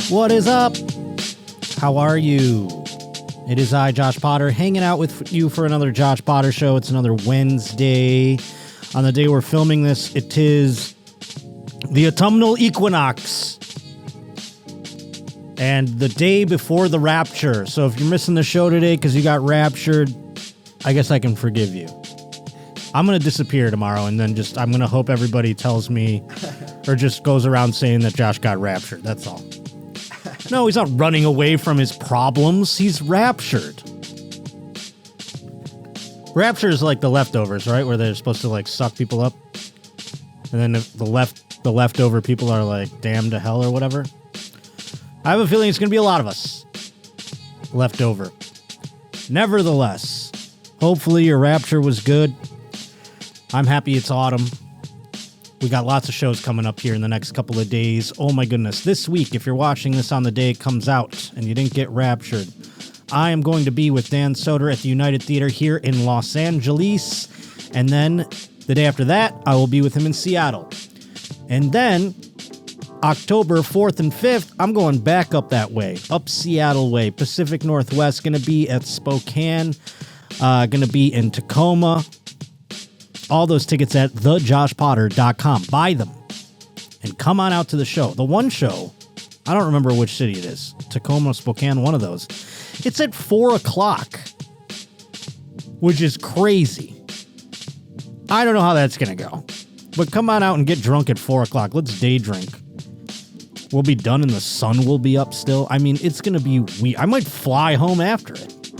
What is up? How are you? It is I, Josh Potter, hanging out with you for another Josh Potter Show. It's another Wednesday. On the day we're filming this, it is the autumnal equinox and the day before the rapture. So if you're missing the show today because you got raptured, I guess I can forgive you. I'm going to disappear tomorrow, and then I'm going to hope everybody tells me or just goes around saying that Josh got raptured. That's all. No, he's not running away from his problems. He's raptured. Rapture is like the leftovers, right? Where they're supposed to like suck people up. And then the leftover people are like damned to hell or whatever. I have a feeling it's going to be a lot of us left over. Nevertheless, hopefully your rapture was good. I'm happy it's autumn. We got lots of shows coming up here in the next couple of days. Oh my goodness. This week, if you're watching this on the day it comes out and you didn't get raptured, I am going to be with Dan Soder at the United Theater here in Los Angeles. And then the day after that, I will be with him in Seattle. And then October 4th and 5th, I'm going back up that way, up Seattle way, Pacific Northwest, going to be at Spokane, going to be in Tacoma. All those tickets at thejoshpotter.com. Buy them and come on out to the show. The one show, I don't remember which city it is. Tacoma, Spokane, one of those. It's at 4 o'clock, which is crazy. I don't know how that's going to go. But come on out and get drunk at 4 o'clock. Let's day drink. We'll be done and the sun will be up still. I mean, it's going to be weird. I might fly home after it.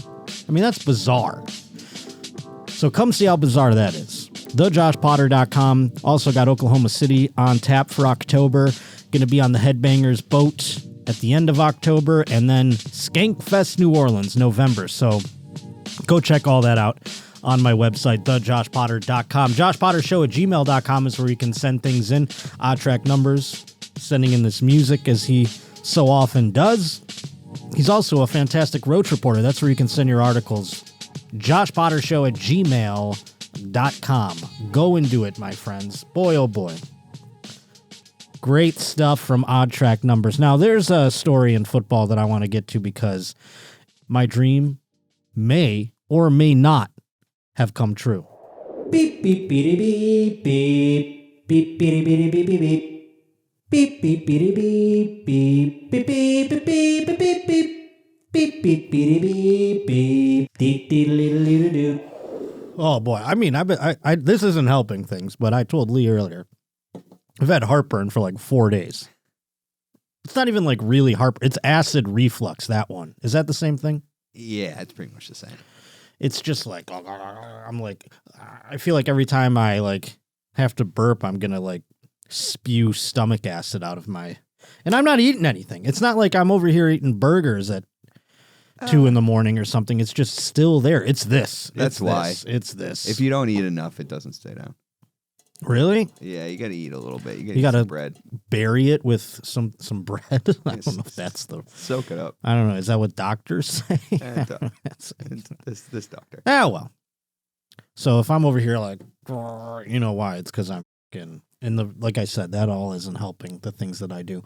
I mean, that's bizarre. So come see how bizarre that is. TheJoshPotter.com. Also got Oklahoma City on tap for October. Going to be on the Headbangers boat at the end of October. And then Skankfest New Orleans, November. So go check all that out on my website, TheJoshPotter.com. JoshPotterShow at gmail.com is where you can send things in. Odd track numbers, sending in this music as he so often does. He's also a fantastic roach reporter. That's where you can send your articles. JoshPotterShow at gmail.com. Go and do it, my friends. Boy, oh boy. Great stuff from Odd Track Numbers. Now, there's a story in football that I want to get to because my dream may or may not have come true. Beep, beep, beep, beep, beep. Beep, beep, beep, beep, beep, beep. Beep, beep, beep, beep, beep. Beep, beep, beep, beep, beep, beep. Beep, beep, beep, beep, beep. Dee, dee, dee, dee, dee. Oh boy, I mean, I this isn't helping things, but I told Lee earlier, I've had heartburn for like 4 days. It's not even like really heartburn. It's acid reflux, that one. Is that the same thing? Yeah, it's pretty much the same. It's just like, I'm like, I feel like every time I like have to burp, I'm going to like spew stomach acid out of my, and I'm not eating anything. It's not like I'm over here eating burgers at 2 a.m. or something. It's just still there. It's this. That's why. It's this. If you don't eat enough, it doesn't stay down. Really? Yeah, you got to eat a little bit. You got to bread. Bury it with some bread. I don't know if that's the... Soak it up. I don't know. Is that what doctors say? This doctor. Ah, well. So if I'm over here like, you know why? It's because I'm fucking... And like I said, that all isn't helping the things that I do.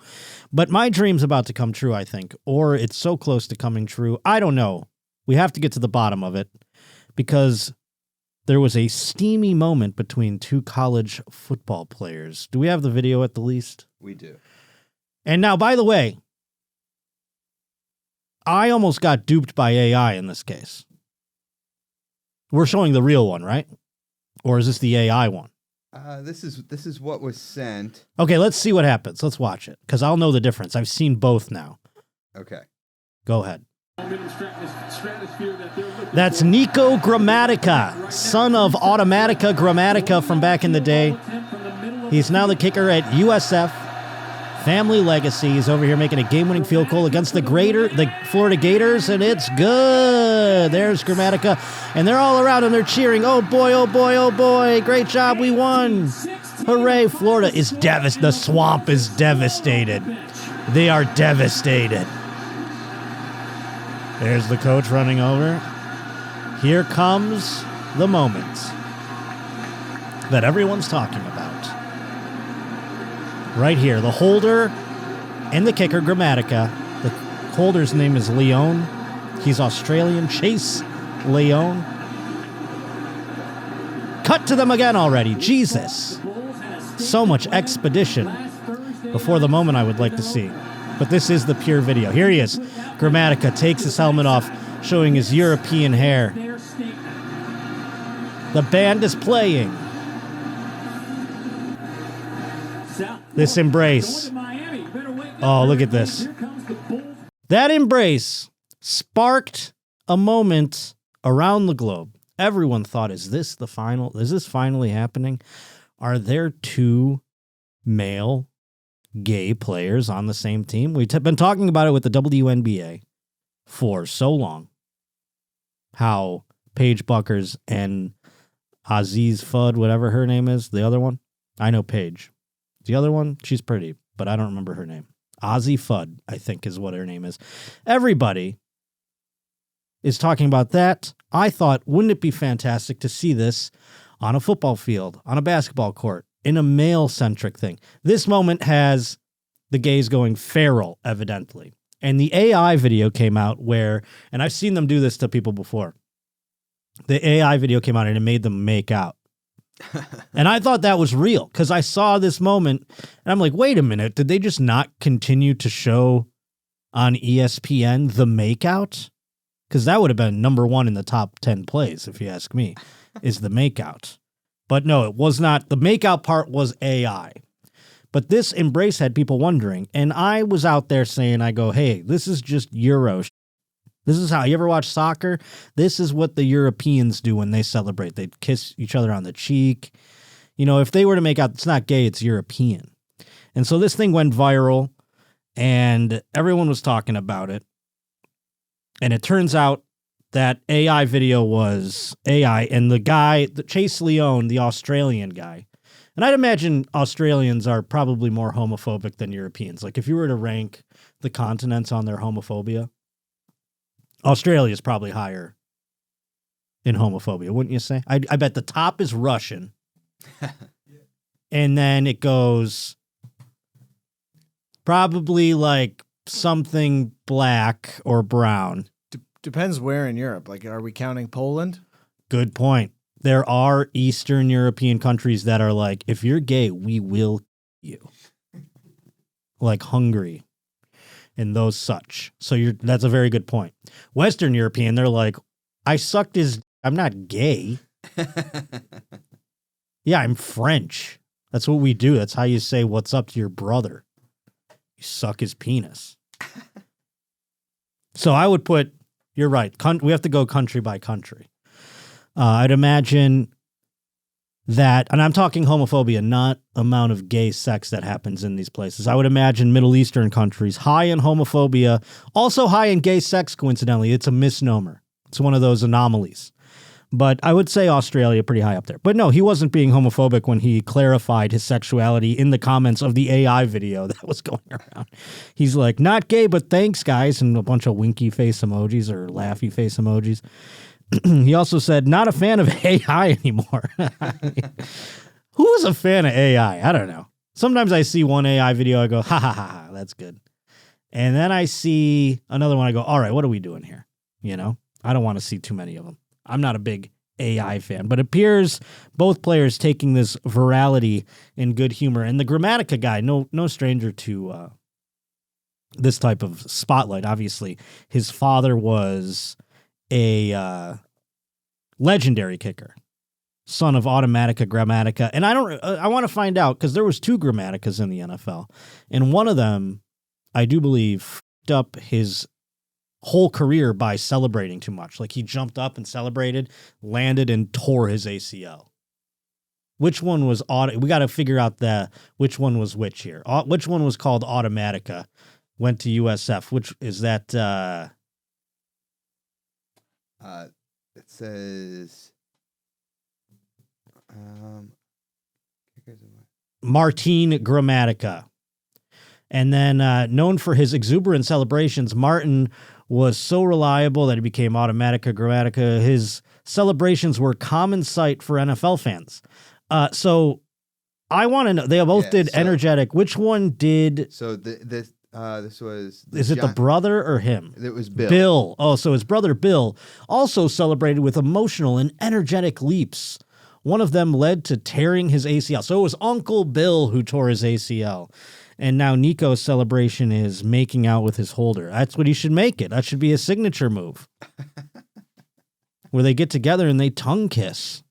But my dream's about to come true, I think. Or it's so close to coming true. I don't know. We have to get to the bottom of it. Because there was a steamy moment between two college football players. Do we have the video at the least? We do. And now, by the way, I almost got duped by AI in this case. We're showing the real one, right? Or is this the AI one? This is what was sent. Okay, let's see what happens. Let's watch it, because I'll know the difference. I've seen both now. Okay. Go ahead. That's Nico Grammatica, son of Automatica Grammatica from back in the day. He's now the kicker at USF. Family legacy. He's over here making a game-winning field goal against the Florida Gators, and it's good. There's Grammatica, and they're all around and they're cheering. Oh boy, oh boy, oh boy. Great job, we won. Hooray, Florida is devastated. The swamp is devastated. They are devastated. There's the coach running over. Here comes the moment that everyone's talking about. Right here, the holder and the kicker, Grammatica. The holder's name is Leone. He's Australian. Chase Leone. Cut to them again already. Jesus. So much expedition before the moment I would like to see. But this is the pure video. Here he is. Grammatica takes his helmet off, showing his European hair. The band is playing. This embrace. Oh, look at this. That embrace sparked a moment around the globe. Everyone thought, is this the final? Is this finally happening? Are there two male gay players on the same team? We've been talking about it with the WNBA for so long. How Paige Buckers and Aziz Fudd, whatever her name is, the other one. I know Paige. The other one, she's pretty, but I don't remember her name. Ozzy Fudd, I think is what her name is. Everybody is talking about that. I thought, wouldn't it be fantastic to see this on a football field, on a basketball court, in a male-centric thing? This moment has the gays going feral, evidently. And the AI video came out where, and I've seen them do this to people before. The AI video came out and it made them make out. And I thought that was real because I saw this moment and I'm like, wait a minute, did they just not continue to show on ESPN the makeout? Because that would have been number one in the top 10 plays, if you ask me, is the makeout. But no, it was not. The makeout part was AI. But this embrace had people wondering. And I was out there saying, I go, hey, this is just Euro. This is how, you ever watch soccer? This is what the Europeans do when they celebrate. They kiss each other on the cheek. You know, if they were to make out, it's not gay, it's European. And so this thing went viral and everyone was talking about it. And it turns out that AI video was AI. And the guy, the Chase Leone, the Australian guy, and I'd imagine Australians are probably more homophobic than Europeans. Like if you were to rank the continents on their homophobia, Australia is probably higher in homophobia, wouldn't you say? I bet the top is Russian. And then it goes probably like something black or brown. Depends where in Europe. Like, are we counting Poland? Good point. There are Eastern European countries that are like, if you're gay, we will kill you. Like Hungary. And those such. So that's a very good point. Western European, they're like, I sucked his, I'm not gay. Yeah, I'm French. That's what we do. That's how you say what's up to your brother. You suck his penis. So I would put, you're right. We have to go country by country. I'd imagine that, and I'm talking homophobia, not amount of gay sex that happens in these places. I would imagine Middle Eastern countries, high in homophobia, also high in gay sex, coincidentally. It's a misnomer. It's one of those anomalies. But I would say Australia pretty high up there. But no, he wasn't being homophobic when he clarified his sexuality in the comments of the AI video that was going around. He's like, not gay, but thanks, guys, and a bunch of winky face emojis or laughy face emojis. He also said, not a fan of AI anymore. Who is a fan of AI? I don't know. Sometimes I see one AI video, I go, ha, ha, ha, ha, that's good. And then I see another one, I go, all right, what are we doing here? You know, I don't want to see too many of them. I'm not a big AI fan, but it appears both players taking this virality in good humor. And the Grammatica guy, no stranger to this type of spotlight, obviously. His father was a legendary kicker, son of Automatica Grammatica. And I want to find out, because there was two Grammaticas in the NFL. And one of them, I do believe, f***ed up his whole career by celebrating too much. Like he jumped up and celebrated, landed and tore his ACL. Which one was we got to figure out which one was which here. Which one was called Automatica? Went to USF. Which is that? It says Martin Grammatica. And then known for his exuberant celebrations, Martin was so reliable that he became Automatica Grammatica. His celebrations were common sight for NFL fans. So I want to know, they both did energetic. Which one did? So this was. Is it the brother or him? It was Bill. Bill. Oh, so his brother Bill also celebrated with emotional and energetic leaps. One of them led to tearing his ACL. So it was Uncle Bill who tore his ACL. And now Nico's celebration is making out with his holder. That's what he should make it. That should be a signature move. Where they get together and they tongue kiss.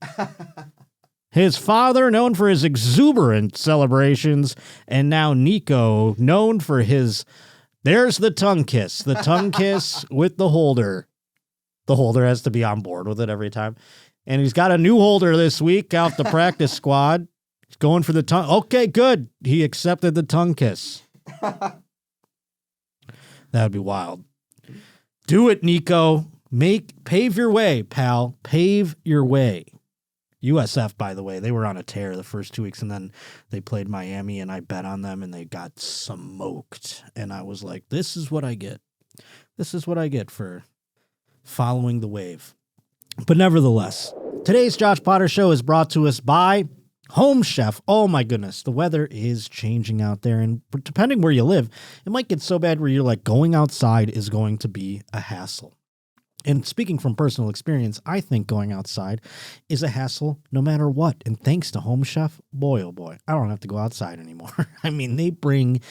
His father, known for his exuberant celebrations, and now Nico, known for his, there's the tongue kiss with the holder. The holder has to be on board with it every time. And he's got a new holder this week out the practice squad. He's going for the tongue. Okay, good. He accepted the tongue kiss. That would be wild. Do it, Nico. Pave your way, pal. Pave your way. USF, by the way, they were on a tear the first 2 weeks, and then they played Miami, and I bet on them, and they got smoked. And I was like, this is what I get. This is what I get for following the wave. But nevertheless, today's Josh Potter Show is brought to us by Home Chef. Oh my goodness, the weather is changing out there, and depending where you live, it might get so bad where you're like, going outside is going to be a hassle. And speaking from personal experience, I think going outside is a hassle no matter what. And thanks to Home Chef, boy, oh boy, I don't have to go outside anymore. I mean, they bring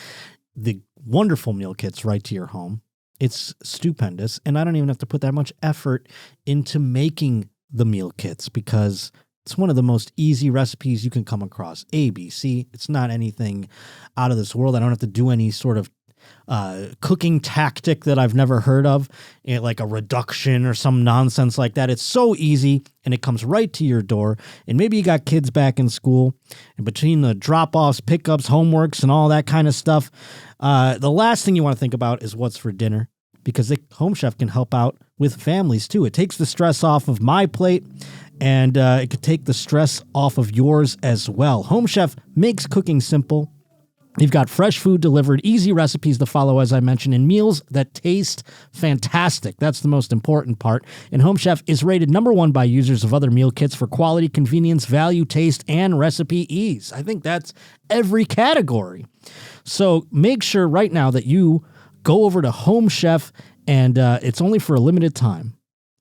the wonderful meal kits right to your home. It's stupendous. And I don't even have to put that much effort into making the meal kits because it's one of the most easy recipes you can come across. ABC. It's not anything out of this world. I don't have to do any sort of cooking tactic that I've never heard of, like a reduction or some nonsense like that. It's so easy, and it comes right to your door. And maybe you got kids back in school, and between the drop-offs, pickups, homeworks, and all that kind of stuff, the last thing you want to think about is what's for dinner, because Home Chef can help out with families too. It takes the stress off of my plate, and it could take the stress off of yours as well. Home Chef makes cooking simple. You've got fresh food delivered, easy recipes to follow, as I mentioned, and meals that taste fantastic. That's the most important part. And Home Chef is rated #1 by users of other meal kits for quality, convenience, value, taste, and recipe ease. I think that's every category. So make sure right now that you go over to Home Chef, and it's only for a limited time.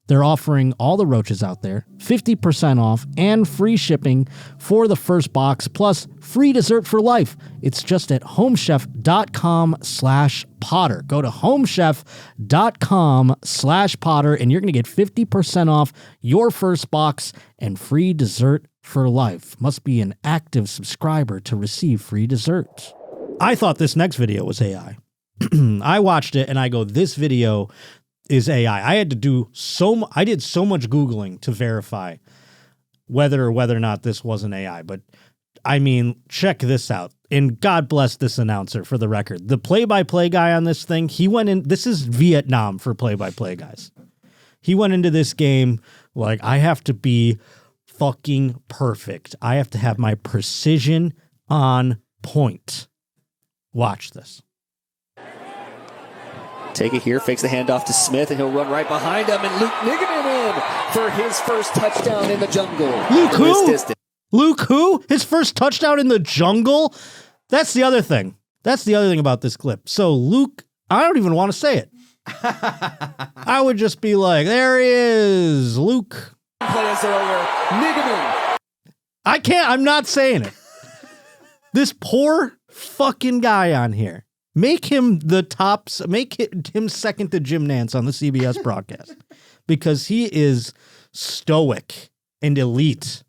They're offering all the roaches out there 50% off and free shipping for the first box, plus free dessert for life. It's just at homechef.com/Potter. Go to homechef.com/Potter, and you're going to get 50% off your first box and free dessert for life. Must be an active subscriber to receive free dessert. I thought this next video was AI. I watched it and I go, this video is AI. I did so much Googling to verify whether or not this was an AI. But I mean, check this out. And God bless this announcer for the record. The play-by-play guy on this thing, he went in, this is Vietnam for play-by-play guys. He went into this game like, I have to be fucking perfect. I have to have my precision on point. Watch this. Take it here, fakes the handoff to Smith, and he'll run right behind him, and Luke Niganen in for his first touchdown in the jungle. Luke who? Luke who? His first touchdown in the jungle? That's the other thing. That's the other thing about this clip. So Luke, I don't even want to say it. I would just be like, there he is, Luke. Niganen. I can't, I'm not saying it. This poor fucking guy on here. Make him him second to Jim Nance on the CBS broadcast because he is stoic and elite.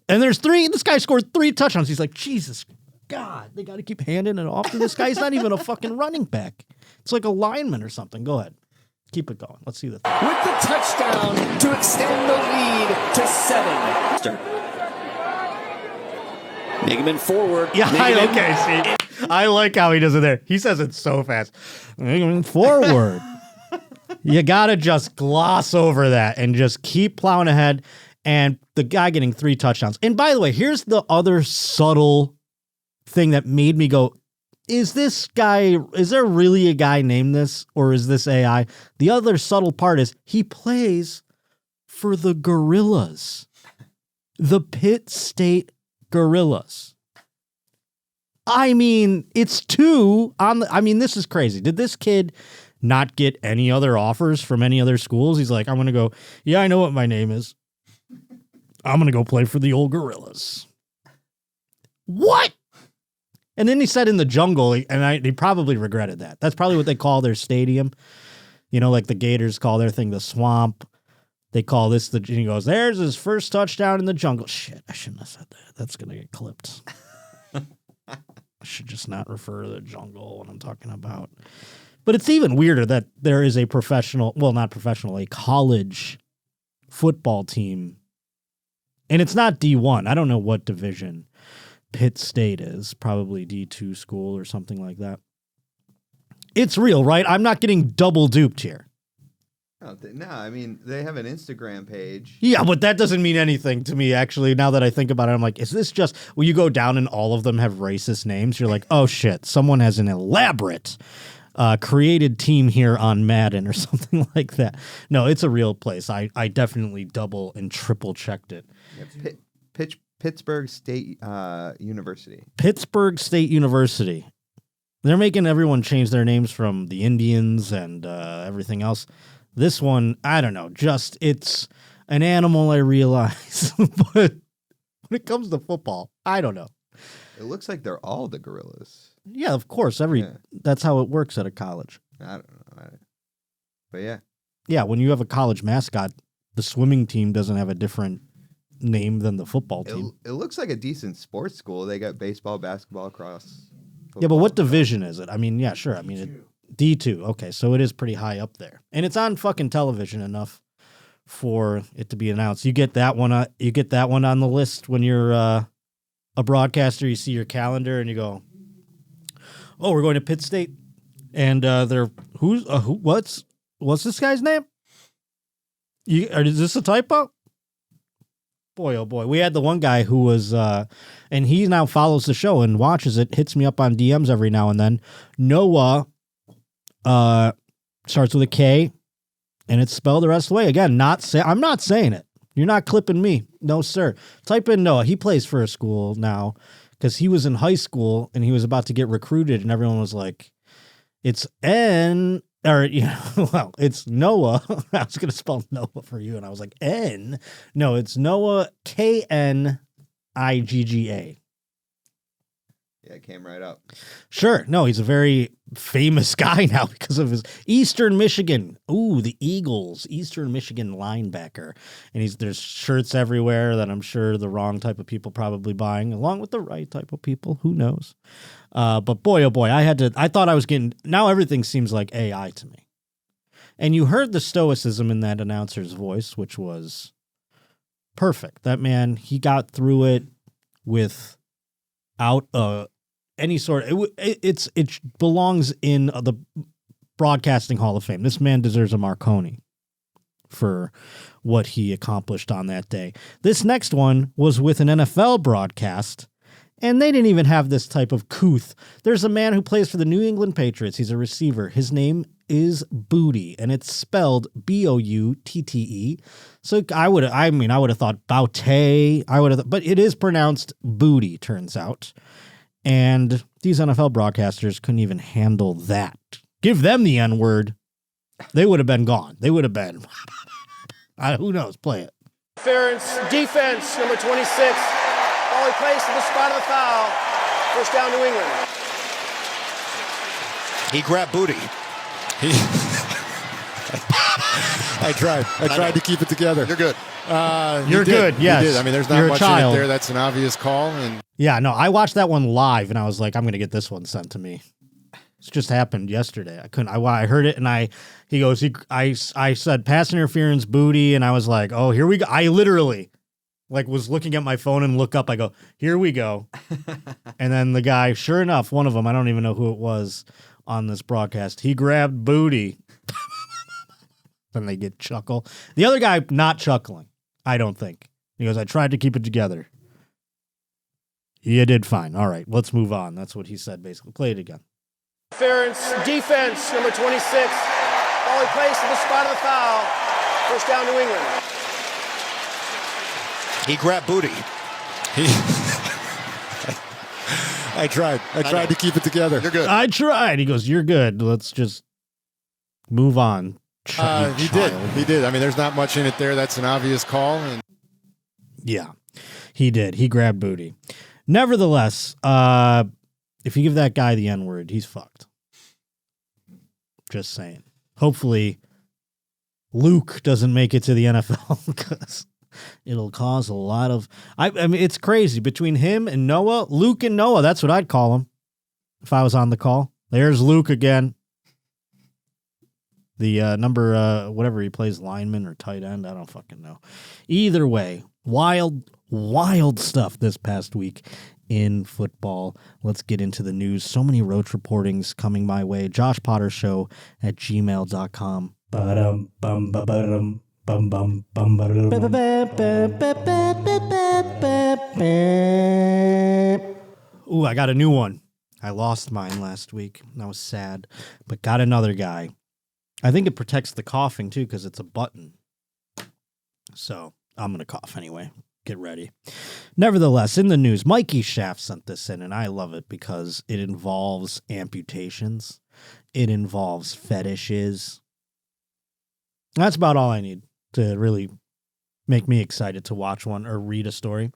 And this guy scored 3 touchdowns. He's like, Jesus God, they got to keep handing it off to this guy. He's not even a fucking running back. It's like a lineman or something. Go ahead. Keep it going. Let's see the thing. With the touchdown to extend the lead to 7. Nigaman forward. Yeah, okay, see. I like how he does it there. He says it so fast. Forward. You got to just gloss over that and just keep plowing ahead. And the guy getting 3 touchdowns. And by the way, here's the other subtle thing that made me go, is there really a guy named this, or is this AI? The other subtle part is he plays for the Gorillas, the Pitt State Gorillas. I mean, it's 2 on the, I mean, this is crazy. Did this kid not get any other offers from any other schools? He's like, I'm going to go, yeah, I know what my name is. I'm going to go play for the old Gorillas. What? And then he said in the jungle, and he probably regretted that. That's probably what they call their stadium. You know, like the Gators call their thing the swamp. They call this the, he goes, there's his first touchdown in the jungle. Shit, I shouldn't have said that. That's going to get clipped. I should just not refer to the jungle when I'm talking about. But it's even weirder that there is a professional, well, not professional, a college football team. And it's not D1. I don't know what division Pitt State is. Probably D2 school or something like that. It's real, right? I'm not getting double duped here. No, I mean, they have an Instagram page. Yeah, but that doesn't mean anything to me, actually. Now that I think about it, I'm like, is this just, well, you go down and all of them have racist names? You're like, oh, shit, someone has an elaborate created team here on Madden or something like that. No, it's a real place. I definitely double and triple checked it. Yeah, Pittsburgh State University. Pittsburgh State University. They're making everyone change their names from the Indians and everything else. This one, I don't know, just it's an animal, I realize. But when it comes to football, I don't know. It looks like they're all the Gorillas. Yeah, of course. That's how it works at a college. I don't know. But yeah. Yeah, when you have a college mascot, the swimming team doesn't have a different name than the football team. It looks like a decent sports school. They got baseball, basketball, cross. Yeah, but what division is it? I mean, yeah, sure. I mean, D2. Okay, so it is pretty high up there. And it's on fucking television enough for it to be announced. You get that one on the list when you're a broadcaster. You see your calendar and you go, oh, we're going to Pitt State. And what's this guy's name? Is this a typo? Boy, oh boy. We had the one guy who was, and he now follows the show and watches it, hits me up on DMs every now and then. Noah starts with a K, and it's spelled the rest of the way. Again, I'm not saying it. You're not clipping me. No, sir. Type in Noah. He plays for a school now because he was in high school and he was about to get recruited, and everyone was like, it's N, or, you know, well, it's Noah. I was going to spell Noah for you, and I was like, N. No, it's Noah, Knigga. Yeah, it came right up. Sure. No, he's a very famous guy now because of his Eastern Michigan. Ooh, the Eagles, Eastern Michigan linebacker. And there's shirts everywhere that I'm sure the wrong type of people probably buying, along with the right type of people. Who knows? But boy, oh boy, I thought I was getting, now everything seems like AI to me. And you heard the stoicism in that announcer's voice, which was perfect. That man, he got through it without any sort of, it belongs in the Broadcasting Hall of Fame. This man deserves a Marconi for what he accomplished on that day. This next one was with an NFL broadcast, and they didn't even have this type of couth. There's a man who plays for the New England Patriots. He's a receiver. His name is Booty, and it's spelled Boutte. So I would have thought Boute. But it is pronounced Booty, turns out. And these NFL broadcasters couldn't even handle that. Give them the N-word. They would have been gone. They would have been. Who knows? Play it. Interference, defense, number 26. Ball he plays to the spot of the foul. First down, New England. He grabbed Booty. I tried to keep it together. You're good. You're good, yes. You did. I mean, there's not much in it there. That's an obvious call. And yeah, no, I watched that one live, and I was like, I'm going to get this one sent to me. just happened yesterday. I couldn't. I heard it, and he goes. I said pass interference, booty, and I was like, oh, here we go. I literally was looking at my phone and look up. I go, here we go. And then the guy, sure enough, one of them, I don't even know who it was on this broadcast. He grabbed booty. Then they get chuckle. The other guy not chuckling. I don't think. He goes, I tried to keep it together. You did fine. All right, let's move on. That's what he said, basically. Play it again. Interference, defense, number 26. Ball placed at the spot of the foul. First down, New England. He grabbed booty. I tried. I tried to keep it together. You're good. I tried. He goes, you're good. Let's just move on. He did. He did. I mean, there's not much in it there. That's an obvious call. And yeah, he did. He grabbed booty. Nevertheless, if you give that guy the N-word, he's fucked. Just saying. Hopefully, Luke doesn't make it to the NFL because it'll cause a lot of... I mean, it's crazy. Between him and Noah, Luke and Noah, that's what I'd call him if I was on the call. There's Luke again. The number, whatever he plays, lineman or tight end, I don't fucking know. Either way, wild stuff this past week in football. Let's get into the news. So many roach reportings coming my way. JoshPotterShow at gmail.com. Ooh, I got a new one. I lost mine last week. That was sad, but got another guy. I think it protects the coughing, too, because it's a button. So I'm going to cough anyway. Get ready. Nevertheless, in the news, Mikey Shaft sent this in, and I love it because it involves amputations. It involves fetishes. That's about all I need to really make me excited to watch one or read a story.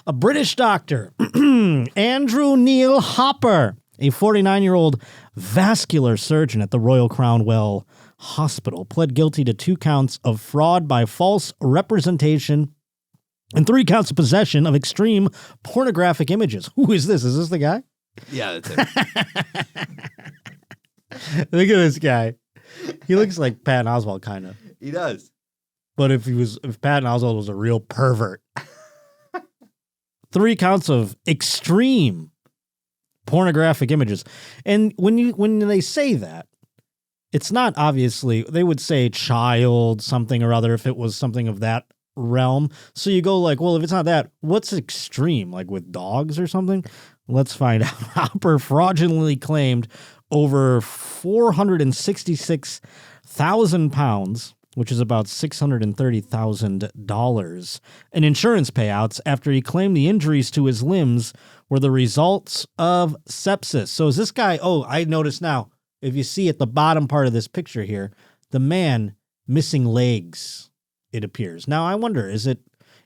A British doctor, Andrew Neil Hopper, a 49-year-old vascular surgeon at the Royal Crown Well Hospital, pled guilty to 2 counts of fraud by false representation and 3 counts of possession of extreme pornographic images. Who is this? Is this the guy? Yeah, that's it. Look at this guy. He looks like Patton Oswalt, kind of. He does. But if Patton Oswalt was a real pervert. 3 counts of extreme pornographic images. And when they say that, it's not obviously, they would say child something or other if it was something of that realm. So you go like, well, if it's not that, what's extreme? Like with dogs or something? Let's find out. Hopper fraudulently claimed over 466,000 pounds, which is about $630,000 in insurance payouts after he claimed the injuries to his limbs were the results of sepsis. So is this guy, I notice now, if you see at the bottom part of this picture here, the man missing legs, it appears. Now, I wonder, it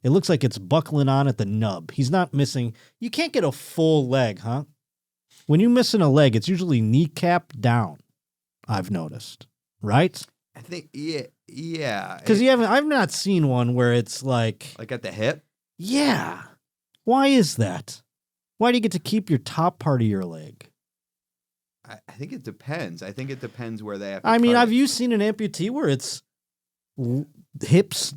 looks like it's buckling on at the nub. He's not missing, you can't get a full leg, huh? When you're missing a leg, it's usually kneecap down, I've noticed, right? I think, yeah. Because I've not seen one where it's like at the hip? Yeah. Why is that? Why do you get to keep your top part of your leg? I think it depends. I think it depends where they have to have you seen an amputee where it's hips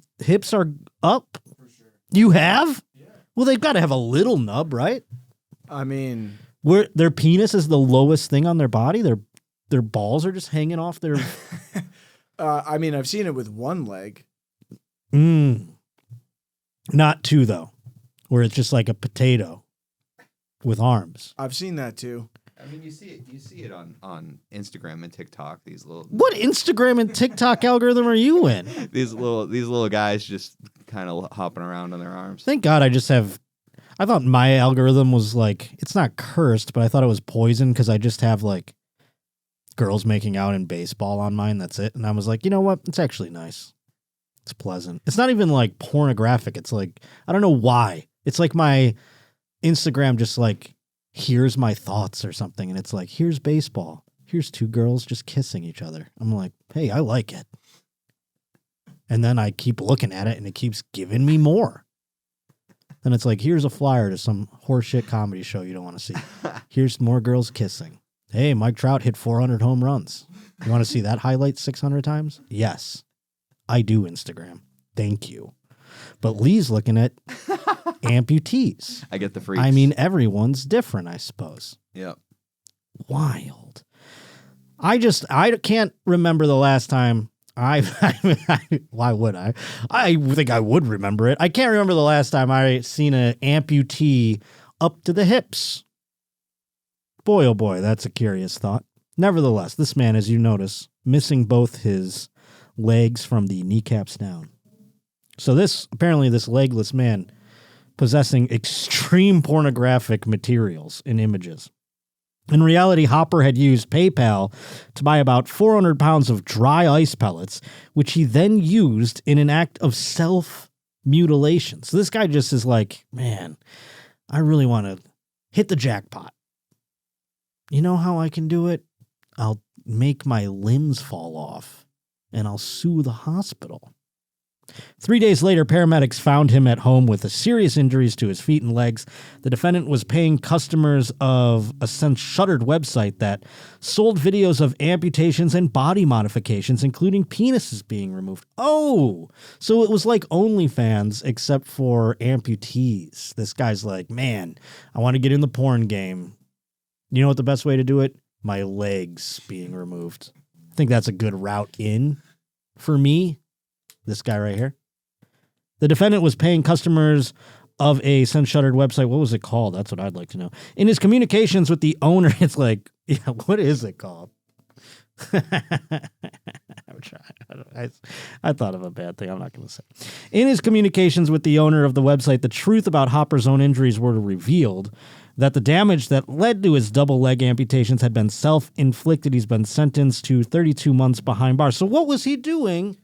are up? For sure. You have? Yeah. Well, they've got to have a little nub, right? I mean, where their penis is the lowest thing on their body, their balls are just hanging off their I've seen it with one leg. Not 2 though, where it's just like a potato with arms. I've seen that too. I mean, you see it on Instagram and TikTok. These little What Instagram and TikTok algorithm are you in? These little guys just kind of hopping around on their arms. Thank God I thought my algorithm was like, it's not cursed, but I thought it was poisoned because I just have like girls making out in baseball on mine. That's it. And I was like, you know what? It's actually nice. It's pleasant. It's not even like pornographic. It's like, I don't know why. It's like my Instagram just like hears my thoughts or something. And it's like, here's baseball. Here's 2 girls just kissing each other. I'm like, hey, I like it. And then I keep looking at it and it keeps giving me more. Then it's like, here's a flyer to some horseshit comedy show you don't want to see. Here's more girls kissing. Hey, Mike Trout hit 400 home runs. You want to see that highlight 600 times? Yes, I do, Instagram. Thank you. But Lee's looking at amputees. I get the freaks. I mean, everyone's different, I suppose. Yep. Wild. I can't remember the last time why would I? I think I would remember it. I can't remember the last time I seen an amputee up to the hips. Boy, oh boy, that's a curious thought. Nevertheless, this man, as you notice, missing both his legs from the kneecaps down. So apparently this legless man possessing extreme pornographic materials and images. In reality, Hopper had used PayPal to buy about 400 pounds of dry ice pellets, which he then used in an act of self-mutilation. So this guy just is like, man, I really want to hit the jackpot. You know how I can do it? I'll make my limbs fall off, and I'll sue the hospital. 3 days later, paramedics found him at home with serious injuries to his feet and legs. The defendant was paying customers of a shuttered website that sold videos of amputations and body modifications, including penises being removed. Oh, so it was like OnlyFans, except for amputees. This guy's like, man, I want to get in the porn game. You know what the best way to do it? My legs being removed. I think that's a good route in for me. This guy right here. The defendant was paying customers of a shuttered website. What was it called? That's what I'd like to know. In his communications with the owner, it's like, yeah, what is it called? I'm trying. I thought of a bad thing. I'm not going to say. In his communications with the owner of the website, the truth about Hopper's own injuries were revealed. That the damage that led to his double leg amputations had been self-inflicted. He's been sentenced to 32 months behind bars. So what was he doing?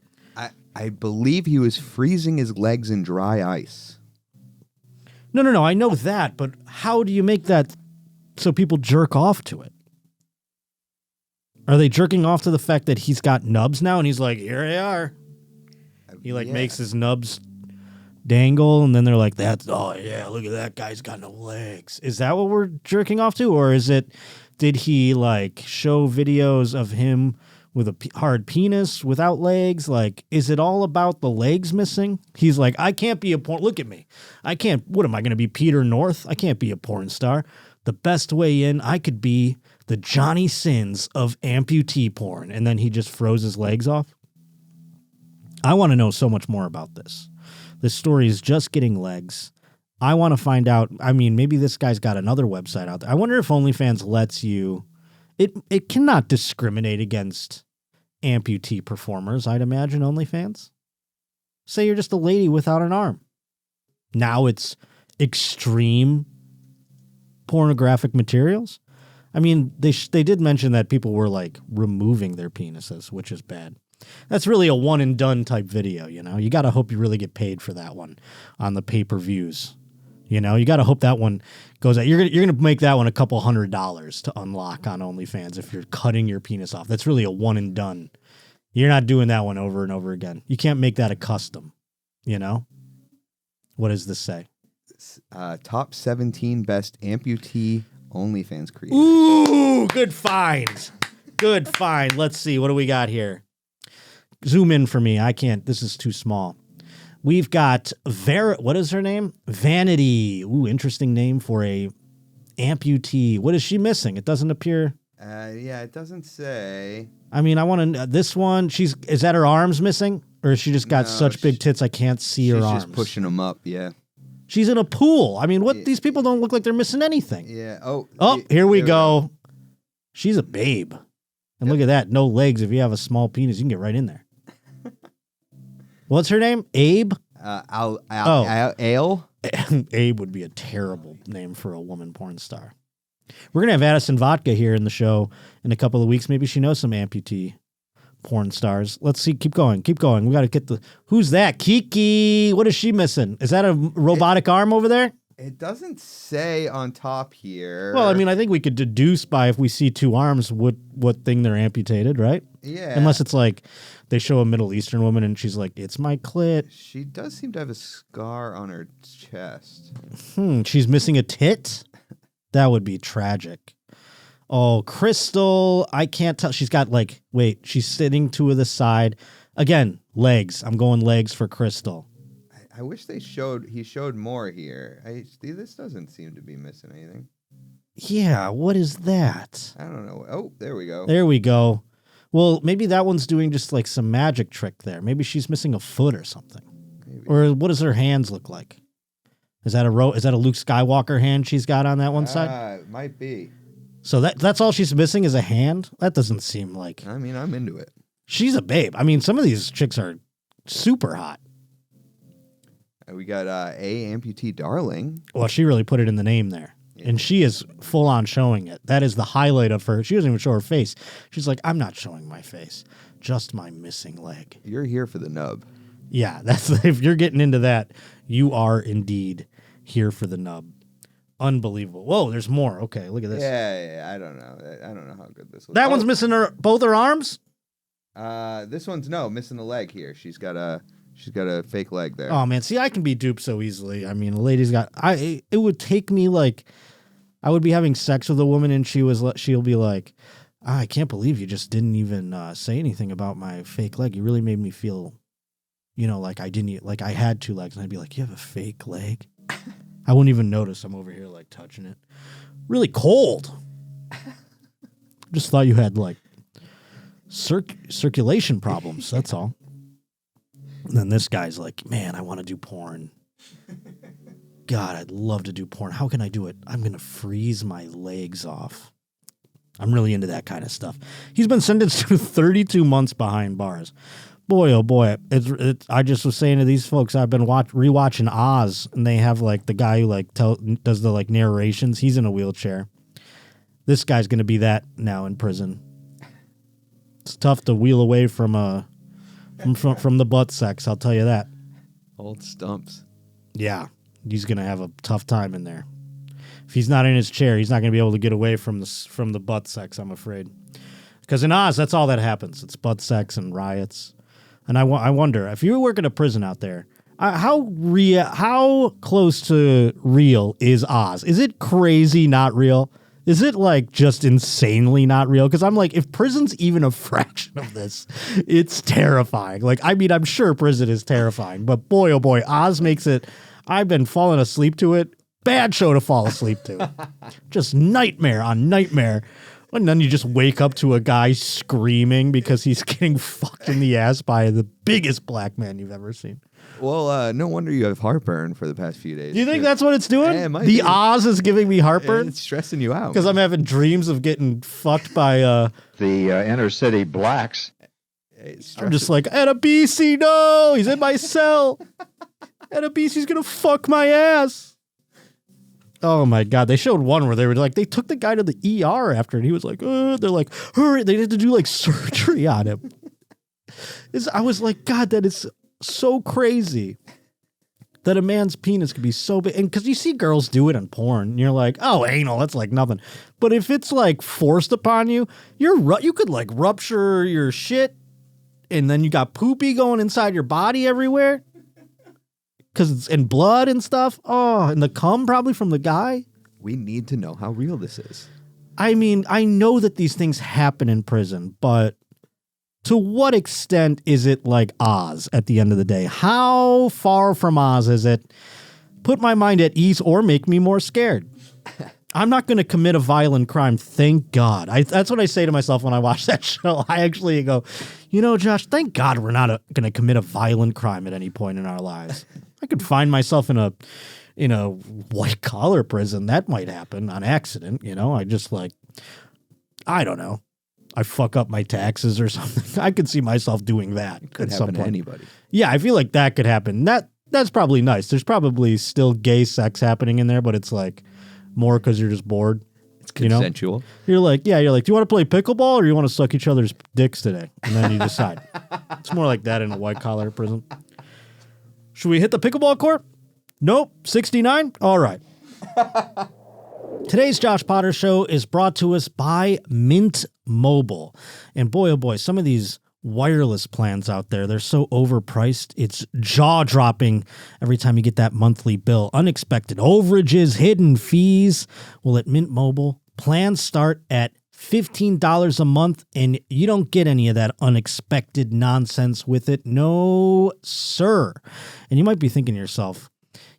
I believe he was freezing his legs in dry ice. No. I know that, but how do you make that so people jerk off to it? Are they jerking off to the fact that he's got nubs now and he's like, here they are? He makes his nubs dangle and then they're like, oh yeah, look at that guy's got no legs. Is that what we're jerking off to? Or did he show videos of him with a hard penis without legs? Is it all about the legs missing? He's like, I can't be a porn. Look at me. What am I going to be, Peter North? I can't be a porn star. The best way in, I could be the Johnny Sins of amputee porn. And then he just froze his legs off. I want to know so much more about this. This story is just getting legs. I want to find out. I mean, maybe this guy's got another website out there. I wonder if OnlyFans lets you. It cannot discriminate against amputee performers, I'd imagine, OnlyFans. Say you're just a lady without an arm. Now it's extreme pornographic materials. I mean, they did mention that people were removing their penises, which is bad. That's really a one and done type video, you know? You got to hope you really get paid for that one on the pay-per-views. You know, you got to hope that one goes out. You're gonna make that one a couple $100 to unlock on OnlyFans if you're cutting your penis off. That's really a one and done. You're not doing that one over and over again. You can't make that a custom, you know? What does this say? Top 17 best amputee OnlyFans creators. Ooh, good find. Good find. Let's see. What do we got here? Zoom in for me. I can't. This is too small. We've got what is her name? Vanity. Ooh, interesting name for a amputee. What is she missing? It doesn't appear. Yeah, it doesn't say. I mean, I want to. This one, is that her arms missing, or has she just got such big tits I can't see her arms? She's just pushing them up. Yeah. She's in a pool. I mean, these people don't look like they're missing anything. Yeah. Here we go. She's a babe, and look at that. No legs. If you have a small penis, you can get right in there. What's her name? Abe? Ale? Abe would be a terrible name for a woman porn star. We're going to have Addison Vodka here in the show in a couple of weeks. Maybe she knows some amputee porn stars. Let's see. Keep going. We got to get who's that? Kiki. What is she missing? Is that a robotic arm over there? It doesn't say on top here. Well, I mean, I think we could deduce by if we see two arms what thing they're amputated, right? Yeah. Unless it's they show a Middle Eastern woman and she's like, it's my clit. She does seem to have a scar on her chest. She's missing a tit? That would be tragic. Oh, Crystal, I can't tell. She's got like, wait, she's sitting to the side. Again, legs. I'm going legs for Crystal. I wish he showed more here. This doesn't seem to be missing anything. Yeah, what is that? I don't know. Oh, there we go. There we go. Well, maybe that one's doing just like some magic trick there. Maybe she's missing a foot or something. Maybe. Or what does her hands look like? Is that a Luke Skywalker hand she's got on that one side? It might be. So that's all she's missing is a hand? That doesn't seem like... I mean, I'm into it. She's a babe. I mean, some of these chicks are super hot. We got Amputee Darling. Well, she really put it in the name there. Yeah. And she is full on showing it. That is the highlight of her. She doesn't even show her face. She's like, I'm not showing my face. Just my missing leg. You're here for the nub. Yeah, that's if you're getting into that, you are indeed here for the nub. Unbelievable. Whoa, there's more. Okay, look at this. Yeah, I don't know. I don't know how good this looks. That one's missing both her arms? This one's missing the leg here. She's got a fake leg there. Oh man, see, I can be duped so easily. I mean, a lady's got it would take me like I would be having sex with a woman and she'll be like, I can't believe you just didn't even say anything about my fake leg. You really made me feel, like I didn't, like I had two legs. And I'd be like, you have a fake leg? I wouldn't even notice. I'm over here like touching it. Really cold. Just thought you had like circulation problems. That's all. And then this guy's like, man, I want to do porn. God, I'd love to do porn. How can I do it? I'm going to freeze my legs off. I'm really into that kind of stuff. He's been sentenced to 32 months behind bars. Boy, oh boy. I just was saying to these folks, I've been rewatching Oz, and they have like the guy who like does the like narrations. He's in a wheelchair. This guy's going to be that now in prison. It's tough to wheel away from the butt sex, I'll tell you that. Old stumps. Yeah, he's going to have a tough time in there. If he's not in his chair, he's not going to be able to get away from the butt sex, I'm afraid. Because in Oz, that's all that happens. It's butt sex and riots. And I wonder, if you work in a prison out there, how close to real is Oz? Is it crazy not real? Is it like just insanely not real? Because I'm like, if prison's even a fraction of this, it's terrifying. Like, I mean, I'm sure prison is terrifying, but boy, oh boy, Oz makes it. I've been falling asleep to it. Bad show to fall asleep to. Just nightmare on nightmare. And then you just wake up to a guy screaming because he's getting fucked in the ass by the biggest black man you've ever seen. Well, no wonder you have heartburn for the past few days. Do you think that's what it's doing? Yeah, it might the be. Oz is giving me heartburn? It's stressing you out. Because I'm having dreams of getting fucked by the inner city blacks. I'm just like, Edabisi, no! He's in my cell! Edabisi's gonna fuck my ass! Oh my God, they showed one where they were like, they took the guy to the ER after, and he was like, they're like, hurry, they had to do like surgery on him. I was like, God, that is so crazy that a man's penis could be so big. And because you see girls do it in porn, and you're like, oh, anal, that's like nothing. But if it's like forced upon you, you could like rupture your shit, and then you got poopy going inside your body everywhere. Because it's in blood and stuff. Oh, and the cum probably from the guy. We need to know how real this is. I mean, I know that these things happen in prison, but to what extent is it like Oz at the end of the day? How far from Oz is it? Put my mind at ease or make me more scared. I'm not going to commit a violent crime, thank God. That's what I say to myself when I watch that show. I actually go, Josh, thank God we're not going to commit a violent crime at any point in our lives. I could find myself in a white collar prison. That might happen on accident. I just I don't know. I fuck up my taxes or something. I could see myself doing that. It could happen to anybody. Yeah, I feel like that could happen. That's probably nice. There's probably still gay sex happening in there, but it's like more because you're just bored. It's consensual. You're like, do you want to play pickleball or you want to suck each other's dicks today? And then you decide. It's more like that in a white collar prison. Should we hit the pickleball court? Nope. 69? All right. Today's Josh Potter Show is brought to us by Mint Mobile. And boy, oh boy, some of these wireless plans out there, they're so overpriced. It's jaw-dropping every time you get that monthly bill. Unexpected overages, hidden fees. Well, at Mint Mobile, Plans start at $15 a month, and you don't get any of that unexpected nonsense with it. No, sir. And you might be thinking to yourself,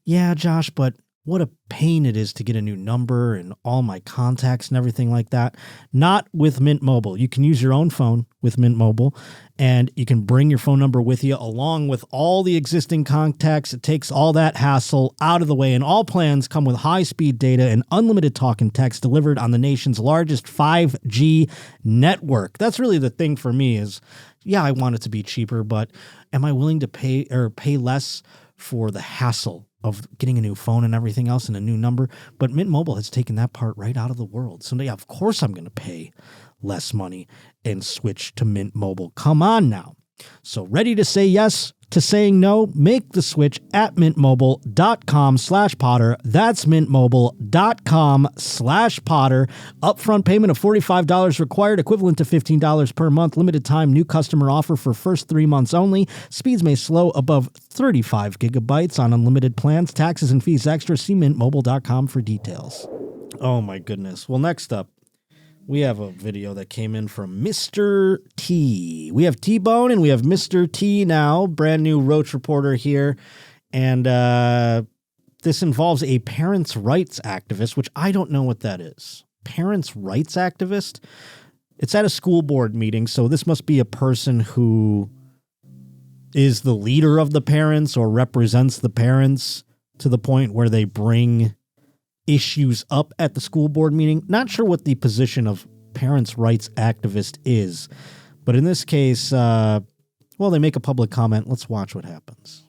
yeah, Josh, but what a pain it is to get a new number and all my contacts and everything like that. Not with Mint Mobile. You can use your own phone with Mint Mobile, and you can bring your phone number with you along with all the existing contacts. It takes all that hassle out of the way, and all plans come with high-speed data and unlimited talk and text delivered on the nation's largest 5G network. That's really the thing for me is, yeah, I want it to be cheaper, but am I willing to pay less for the hassle of getting a new phone and everything else and a new number? But Mint Mobile has taken that part right out of the world. So yeah, of course I'm going to pay less money and switch to Mint Mobile. Come on now. So ready to say yes to saying no? Make the switch at mintmobile.com/Potter. That's mintmobile.com/Potter. Upfront payment of $45 required, equivalent to $15 per month. Limited time new customer offer for first 3 months only. Speeds may slow above 35 gigabytes on unlimited plans. Taxes and fees extra. See mintmobile.com for details. Oh my goodness. Well, next up, we have a video that came in from Mr. T. We have T-Bone and we have Mr. T now, brand new Roach reporter here. And this involves a parents' rights activist, which I don't know what that is. Parents' rights activist? It's at a school board meeting, so this must be a person who is the leader of the parents or represents the parents to the point where they bring issues up at the school board meeting. Not sure what the position of parents' rights activist is, but in this case, they make a public comment. Let's watch what happens.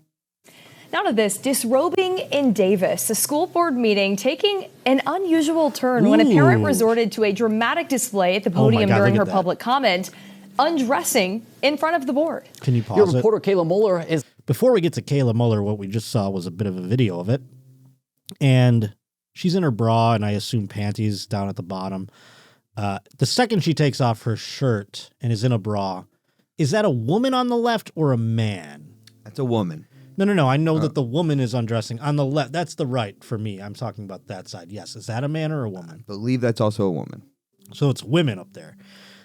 Now to this, disrobing in Davis, a school board meeting taking an unusual turn when a parent resorted to a dramatic display at the podium during her public comment, undressing in front of the board. Can you pause Your reporter, Kayla Mueller, is... Before we get to Kayla Mueller, what we just saw was a bit of a video of it, and she's in her bra, and I assume panties down at the bottom. The second she takes off her shirt and is in a bra, is that a woman on the left or a man? That's a woman. No. I know that the woman is undressing. On the left, that's the right for me. I'm talking about that side. Yes. Is that a man or a woman? I believe that's also a woman. So it's women up there.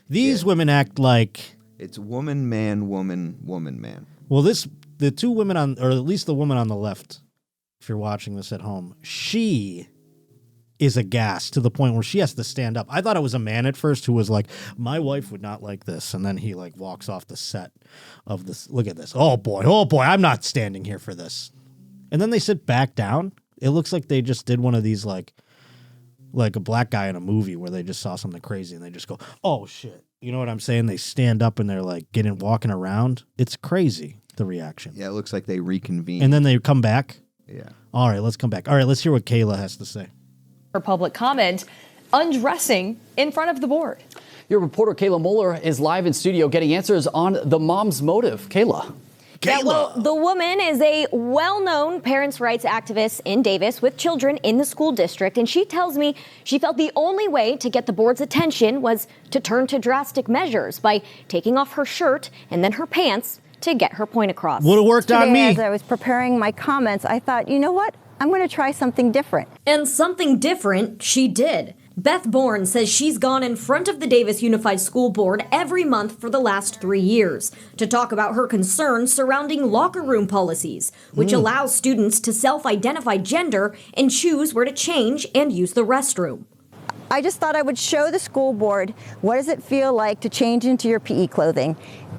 These women act like... It's woman, man, woman, woman, man. Well, the two women on, or at least the woman on the left, if you're watching this at home, she is aghast to the point where she has to stand up. I thought it was a man at first who was like, my wife would not like this. And then he like walks off the set of this. Look at this. Oh boy, I'm not standing here for this. And then they sit back down. It looks like they just did one of these like a black guy in a movie where they just saw something crazy and they just go, oh shit. You know what I'm saying? They stand up and they're like walking around. It's crazy, the reaction. Yeah, it looks like they reconvene. And then they come back. Yeah. All right, let's come back. All right, let's hear what Kayla has to say. Her public comment, undressing in front of the board. Your reporter, Kayla Mueller, is live in studio getting answers on the mom's motive. Kayla. Yeah, well, the woman is a well-known parents' rights activist in Davis with children in the school district, and she tells me she felt the only way to get the board's attention was to turn to drastic measures by taking off her shirt and then her pants to get her point across. Would have worked on me. As I was preparing my comments, I thought, you know what? I'm going to try something different. And something different she did. Beth Bourne says she's gone in front of the Davis Unified School Board every month for the last 3 years to talk about her concerns surrounding locker room policies, which allows students to self-identify gender and choose where to change and use the restroom. I just thought I would show the school board what does it feel like to change into your PE clothing.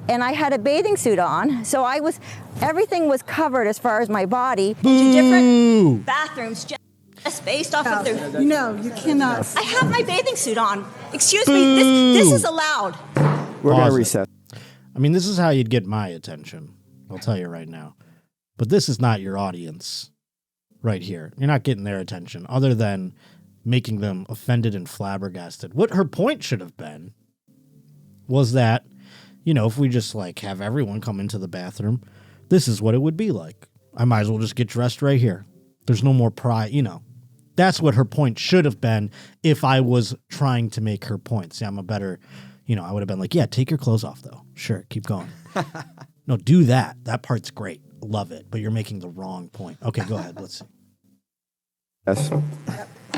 And I had a bathing suit on, so everything was covered as far as my body. Boo. Different bathrooms just based off of their... No, you cannot. I have my bathing suit on. Excuse me, this is allowed. We're going to reset. I mean, this is how you'd get my attention. I'll tell you right now. But this is not your audience right here. You're not getting their attention other than making them offended and flabbergasted. What her point should have been was that, you know, if we just like have everyone come into the bathroom, this is what it would be like. I might as well just get dressed right here. There's no more pride, you know. That's what her point should have been if I was trying to make her point. See, I'm a better, you know, I would have been like, yeah, take your clothes off though. Sure, keep going. No, do that. That part's great. Love it. But you're making the wrong point. Okay, go ahead. Let's see. Yes.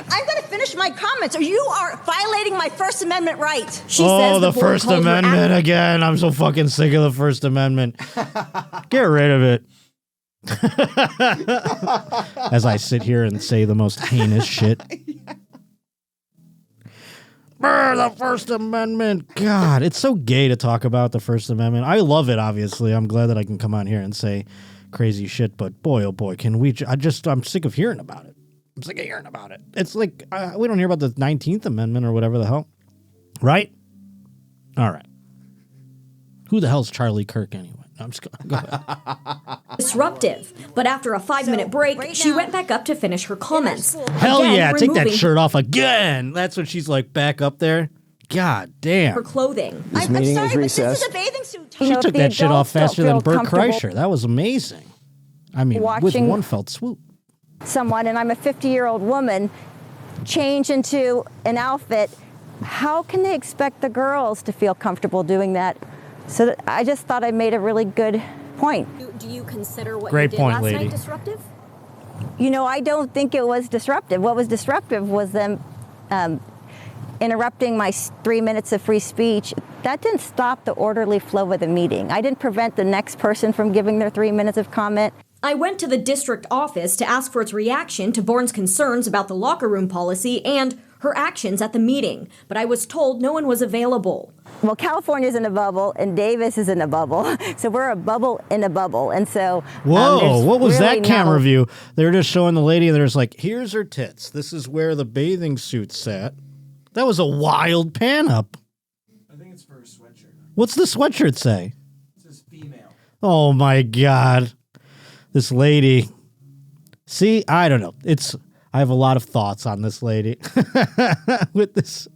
I'm going to finish my comments, or you are violating my First Amendment right. She says the First Amendment again. I'm so fucking sick of the First Amendment. Get rid of it. As I sit here and say the most heinous shit. The First Amendment. God, it's so gay to talk about the First Amendment. I love it, obviously. I'm glad that I can come on here and say crazy shit, but boy, oh boy, can we... I'm sick of hearing about it. I'm sick of hearing about it. It's like, we don't hear about the 19th Amendment or whatever the hell. Right? All right. Who the hell's Charlie Kirk anyway? No, I'm just going. Go ahead. Disruptive. But after a 5-minute break, she went back up to finish her comments. Hell yeah, take that shirt off again. That's what she's like, back up there. God damn. Her clothing. This meeting is recessed. This is a bathing suit. She took that shit off faster than Bert Kreischer. That was amazing. I mean, with one felt swoop. Someone, and I'm a 50-year-old woman, change into an outfit. How can they expect the girls to feel comfortable doing that? So I just thought I made a really good point. Do you consider what Great you did point, last lady. night disruptive? You know, I don't think it was disruptive. What was disruptive was them interrupting my 3 minutes of free speech. That didn't stop the orderly flow of the meeting. I didn't prevent the next person from giving their 3 minutes of comment. I went to the district office to ask for its reaction to Bourne's concerns about the locker room policy and her actions at the meeting, but I was told no one was available. Well, California's in a bubble and Davis is in a bubble, so we're a bubble in a bubble, and so... Whoa, what was really that camera view? They were just showing the lady and they're just like, here's her tits. This is where the bathing suit sat. That was a wild pan up. I think it's for a sweatshirt. What's the sweatshirt say? It says female. Oh my God. This lady. See, I don't know. I have a lot of thoughts on this lady with this,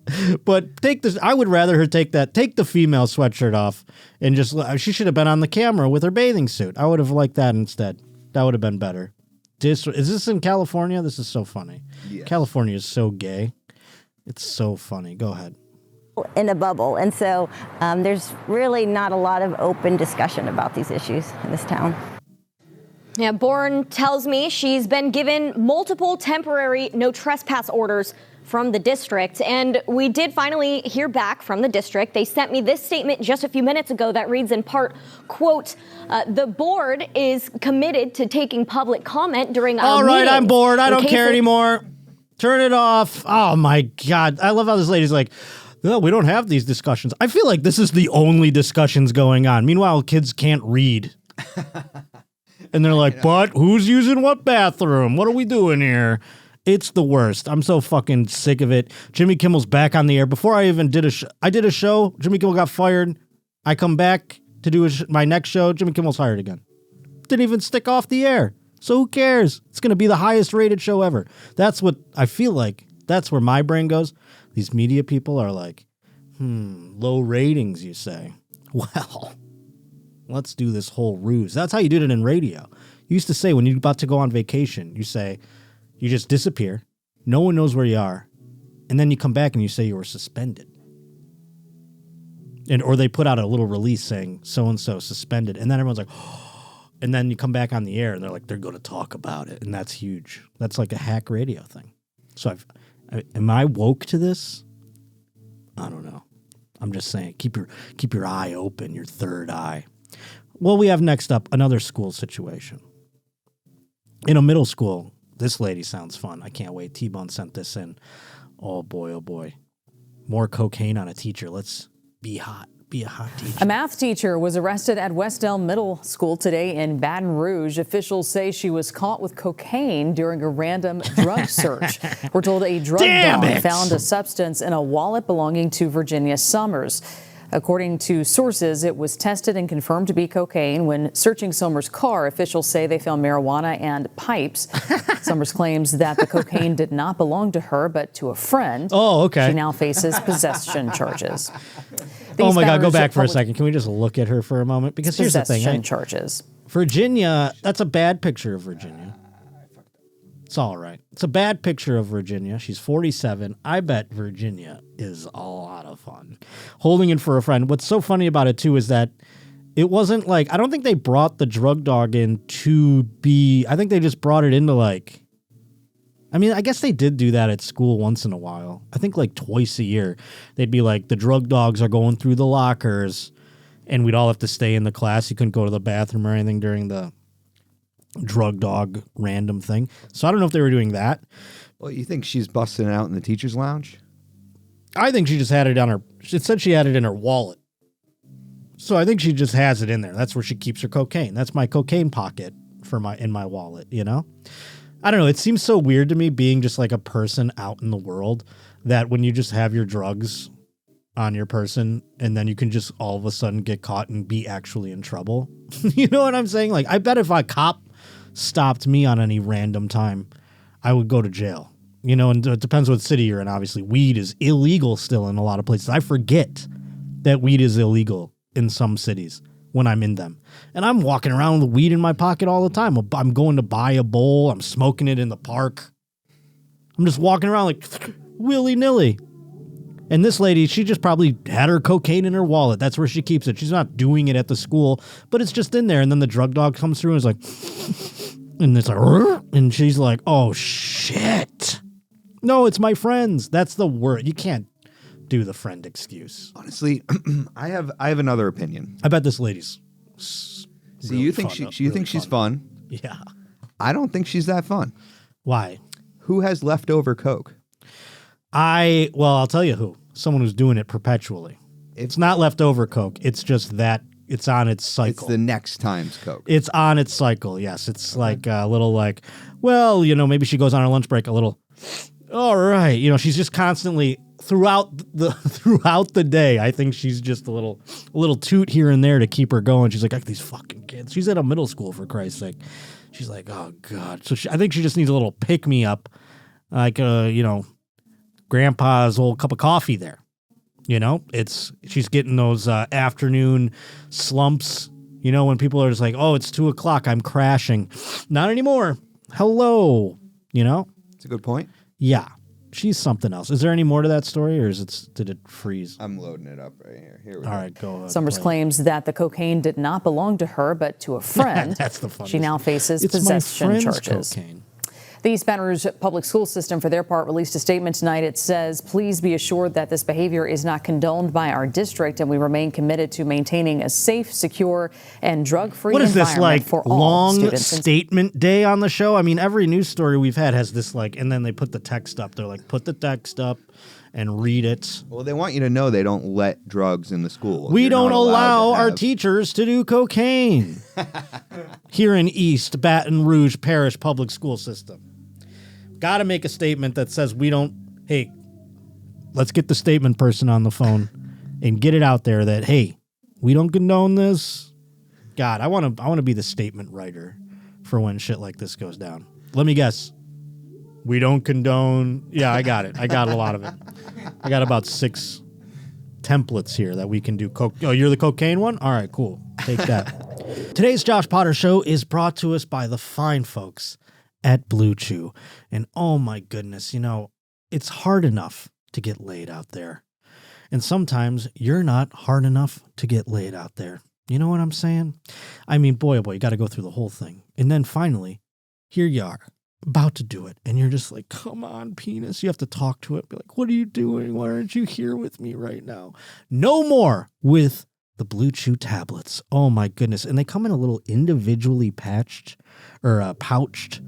but take this. I would rather her take the female sweatshirt off and just, she should have been on the camera with her bathing suit. I would have liked that instead. That would have been better. Is this in California? This is so funny. Yes. California is so gay. It's so funny. Go ahead. In a bubble. And so there's really not a lot of open discussion about these issues in this town. Yeah, Bourne tells me she's been given multiple temporary no trespass orders from the district. And we did finally hear back from the district. They sent me this statement just a few minutes ago that reads in part, quote, the board is committed to taking public comment during our All right, meetings. I'm bored. I don't care anymore. Turn it off. Oh, my God. I love how this lady's like, no, we don't have these discussions. I feel like this is the only discussions going on. Meanwhile, kids can't read. And they're like, but who's using what bathroom? What are we doing here? It's the worst. I'm so fucking sick of it. Jimmy Kimmel's back on the air. Before I even did I did a show. Jimmy Kimmel got fired. I come back to do my next show. Jimmy Kimmel's hired again. Didn't even stick off the air. So who cares? It's going to be the highest rated show ever. That's what I feel like. That's where my brain goes. These media people are like, low ratings, you say. Well, let's do this whole ruse. That's how you did it in radio. You used to say when you're about to go on vacation, you say, you just disappear. No one knows where you are. And then you come back and you say you were suspended. Or they put out a little release saying so-and-so suspended. And then everyone's like, oh. And then you come back on the air and they're like, they're going to talk about it. And that's huge. That's like a hack radio thing. So am I woke to this? I don't know. I'm just saying, keep your eye open, your third eye. Well, we have next up another school situation. In a middle school, this lady sounds fun. I can't wait. T-Bone sent this in. Oh, boy, oh, boy. More cocaine on a teacher. Let's be hot. Be a hot teacher. A math teacher was arrested at Westdale Middle School today in Baton Rouge. Officials say she was caught with cocaine during a random drug search. We're told a drug dog found a substance in a wallet belonging to Virginia Summers. According to sources, it was tested and confirmed to be cocaine. When searching Summers' car, officials say they found marijuana and pipes. Summers claims that the cocaine did not belong to her, but to a friend. Oh, okay. She now faces possession charges. Oh my God, go back for a second. Can we just look at her for a moment? Because here's the thing. Possession charges. Virginia, that's a bad picture of Virginia. It's all right. It's a bad picture of Virginia. She's 47. I bet Virginia is a lot of fun. Holding it for a friend. What's so funny about it, too, is that it wasn't like, I don't think they brought the drug dog in to be, I think they just brought it in to like I mean, I guess they did do that at school once in a while. I think like twice a year. They'd be like, the drug dogs are going through the lockers, and we'd all have to stay in the class. You couldn't go to the bathroom or anything during the drug dog random thing. So I don't know if they were doing that. Well, you think she's busting it out in the teacher's lounge? I think she just had it on her. It said she had it in her wallet. So I think she just has it in there. That's where she keeps her cocaine. That's my cocaine pocket in my wallet, you know? I don't know. It seems so weird to me being just like a person out in the world that when you just have your drugs on your person and then you can just all of a sudden get caught and be actually in trouble. You know what I'm saying? Like, I bet if a cop stopped me on any random time, I would go to jail. You know, and it depends what city you're in. Obviously, weed is illegal still in a lot of places. I forget that weed is illegal in some cities when I'm in them. And I'm walking around with weed in my pocket all the time. I'm going to buy a bowl. I'm smoking it in the park. I'm just walking around like willy-nilly. And this lady, she just probably had her cocaine in her wallet. That's where she keeps it. She's not doing it at the school, but it's just in there. And then the drug dog comes through and is like, and it's like, and she's like, oh, shit. No, it's my friends. That's the word. You can't do the friend excuse. Honestly, I have another opinion. I bet this lady's really you think she's fun? Yeah. I don't think she's that fun. Why? Who has leftover coke? I'll tell you who. Someone who's doing it perpetually. It's not leftover coke. It's just that it's on its cycle. It's the next time's coke. It's on its cycle. Yes. It's like a little like, well, you know, maybe she goes on her lunch break a little. All right. You know, she's just constantly throughout the day. I think she's just a little toot here and there to keep her going. She's like, these fucking kids. She's at a middle school, for Christ's sake. She's like, oh God. So I think she just needs a little pick me up, like, you know, grandpa's old cup of coffee there. You know, she's getting those afternoon slumps, you know, when people are just like, oh, it's 2:00. I'm crashing. Not anymore. Hello. You know, it's a good point. Yeah. She's something else. Is there any more to that story, or did it freeze? I'm loading it up right here. Here we go. All right, go ahead. Summers claims that the cocaine did not belong to her, but to a friend. That's the funniest. She now faces possession charges. Cocaine. The East Baton Rouge Public School System, for their part, released a statement tonight. It says, please be assured that this behavior is not condoned by our district, and we remain committed to maintaining a safe, secure, and drug-free environment for all students. What is this, like, long statement day on the show? I mean, every news story we've had has this, like, and then they put the text up. They're like, put the text up and read it. Well, they want you to know they don't let drugs in the school. We don't allow our teachers to do cocaine here in East Baton Rouge Parish Public School System. Got to make a statement that says we don't. Hey, let's get the statement person on the phone and get it out there that, hey, we don't condone this. God, I want to be the statement writer for when shit like this goes down. Let me guess. We don't condone. Yeah, I got it. I got a lot of it. I got about 6 templates here that we can do. Oh, you're the cocaine one? All right, cool. Take that. Today's Josh Potter Show is brought to us by the fine folks at Blue Chew. And oh my goodness, you know, it's hard enough to get laid out there. And sometimes you're not hard enough to get laid out there. You know what I'm saying? I mean, boy, oh boy, you got to go through the whole thing. And then finally, here you are, about to do it. And you're just like, come on, penis. You have to talk to it. Be like, what are you doing? Why aren't you here with me right now? No more with the Blue Chew tablets. Oh my goodness. And they come in a little individually patched or pouched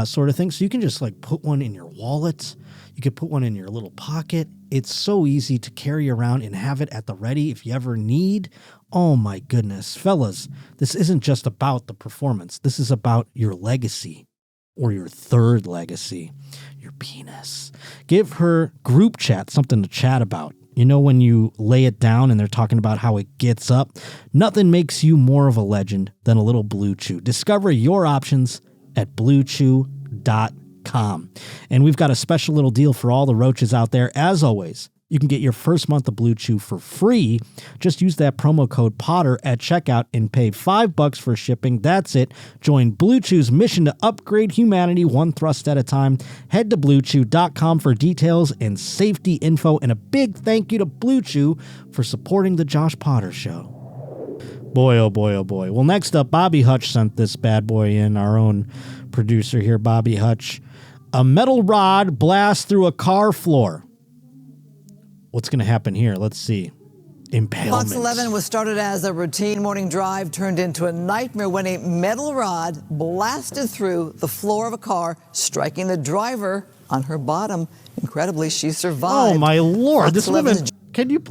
sort of thing. So you can just like put one in your wallet. You could put one in your little pocket. It's so easy to carry around and have it at the ready if you ever need. Oh my goodness. Fellas, this isn't just about the performance. This is about your legacy or your third legacy, your penis. Give her group chat something to chat about. You know, when you lay it down and they're talking about how it gets up, nothing makes you more of a legend than a little Blue Chew. Discover your options at bluechew.com. And we've got a special little deal for all the roaches out there. As always, you can get your first month of Blue Chew for free. Just use that promo code Potter at checkout and pay $5 for shipping. That's it. Join Blue Chew's mission to upgrade humanity one thrust at a time. Head to bluechew.com for details and safety info. And a big thank you to Blue Chew for supporting the Josh Potter Show. Boy, oh boy, oh boy. Well, next up, Bobby Hutch sent this bad boy in, our own producer here, Bobby Hutch. A metal rod blasts through a car floor. What's going to happen here? Let's see. Impalement. Fox 11 was started as a routine morning drive, turned into a nightmare when a metal rod blasted through the floor of a car, striking the driver on her bottom. Incredibly, she survived. Oh my Lord! Fox This woman,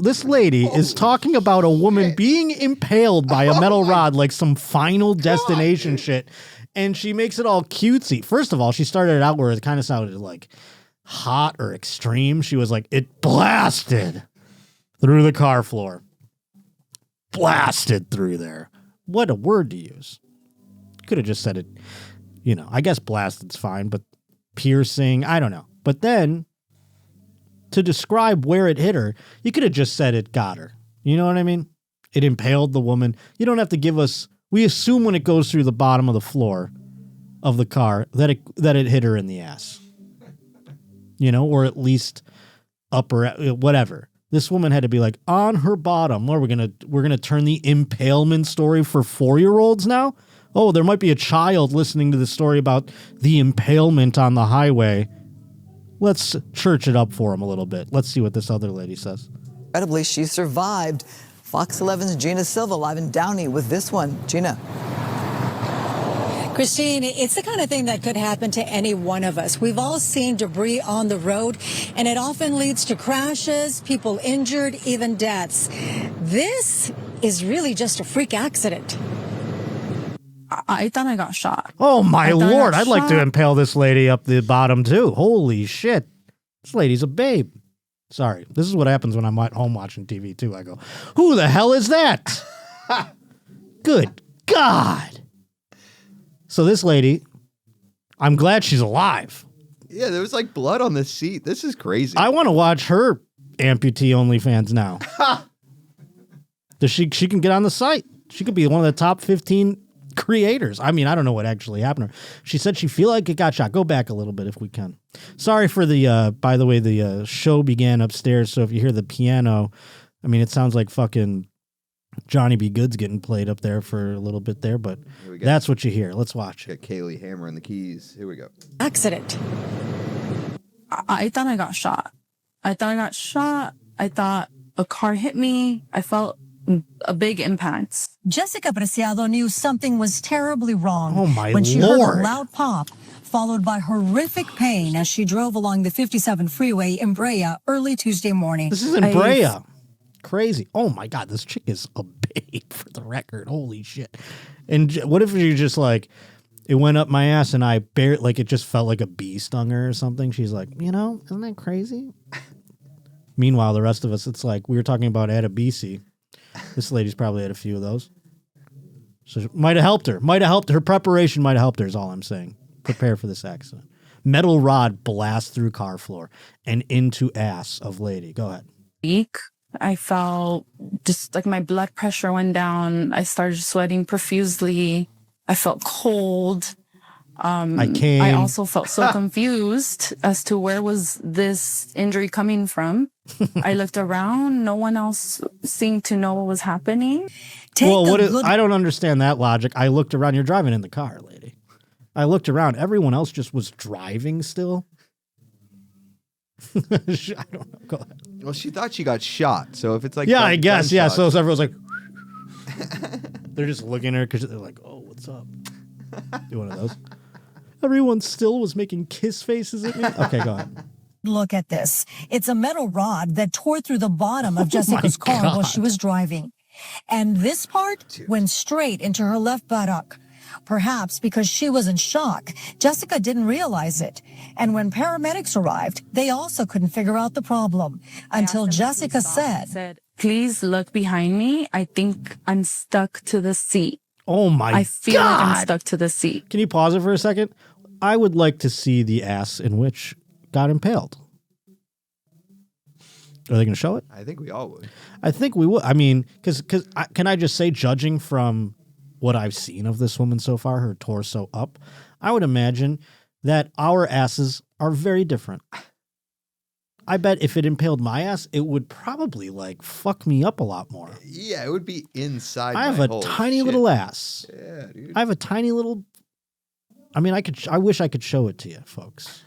this lady is talking about a woman being impaled by a metal rod like some Final Destination shit, and she makes it all cutesy. First of all, she started it out where it kind of sounded like hot or extreme. She was like, it blasted through the car floor. Blasted through there. What a word to use. Could have just said it, I guess blasted's fine, but piercing, I don't know. But then, to describe where it hit her, you could have just said it got her. You know what I mean? It impaled the woman. You don't have to give us, we assume when it goes through the bottom of the floor of the car that it hit her in the ass. Or at least upper, whatever. This woman had to be like on her bottom. We're gonna turn the impalement story for 4-year-olds now. Oh, there might be a child listening to the story about the impalement on the highway. Let's church it up for him a little bit. Let's see what this other lady says. Incredibly, she survived. Fox 11's Gina Silva live in Downey with this one. Gina. Christine, it's the kind of thing that could happen to any one of us. We've all seen debris on the road, and it often leads to crashes, people injured, even deaths. This is really just a freak accident. I thought I got shot. Oh, my Lord. I'd like to impale this lady up the bottom, too. Holy shit. This lady's a babe. Sorry. This is what happens when I'm at home watching TV, too. I go, who the hell is that? Good God. So this lady, I'm glad she's alive. Yeah, there was like blood on the seat. This is crazy. I want to watch her Amputee OnlyFans now. She can get on the site. She could be one of the top 15 creators. I mean, I don't know what actually happened to her. She said she feel like it got shot. Go back a little bit if we can. Sorry for the, by the way, the show began upstairs. So if you hear the piano, I mean, it sounds like fucking Johnny B. Good's getting played up there for a little bit there, but that's what you hear. Let's watch it. Got Kaylee hammering the keys. Here we go. Accident. I thought I got shot. I thought a car hit me. I felt a big impact. Jessica Preciado knew something was terribly wrong when she heard a loud pop, followed by horrific pain as she drove along the 57 freeway in Brea early Tuesday morning. This is in Brea. Crazy. Oh my God, this chick is a babe for the record. Holy shit. And what if you just like, it went up my ass and I barely, like, it just felt like a bee stung her or something. She's like, isn't that crazy? Meanwhile, the rest of us, it's like, we were talking about Adabisi. This lady's probably had a few of those. So it might have helped her. Her preparation might have helped her is all I'm saying. Prepare for this accident. Metal rod blast through car floor and into ass of lady. Go ahead. Weak. I felt just like my blood pressure went down. I started sweating profusely. I felt cold. I also felt so confused as to where was this injury coming from. I looked around. No one else seemed to know what was happening. I don't understand that logic. I looked around. You're driving in the car, lady. I looked around. Everyone else just was driving still. I don't know. Go ahead. Well, she thought she got shot. So if it's like, I guess, yeah. So everyone's like, they're just looking at her because they're like, oh, what's up? Do one of those. Everyone still was making kiss faces at me. Okay, go ahead. Look at this. It's a metal rod that tore through the bottom of Jessica's car while she was driving. And this part went straight into her left buttock. Perhaps because she was in shock, Jessica didn't realize it. And when paramedics arrived, they also couldn't figure out the problem until Jessica said, please look behind me. I think I'm stuck to the seat. Oh my God. I feel like I'm stuck to the seat. Can you pause it for a second? I would like to see the ass in which got impaled. Are they going to show it? I think we all would. I think we would. I mean, because can I just say, judging from what I've seen of this woman so far, her torso up, I would imagine that our asses are very different. I bet if it impaled my ass, it would probably like fuck me up a lot more. Yeah, it would be inside. I have a tiny little ass. Yeah, dude. I have a tiny little. I mean, I wish I could show it to you, folks.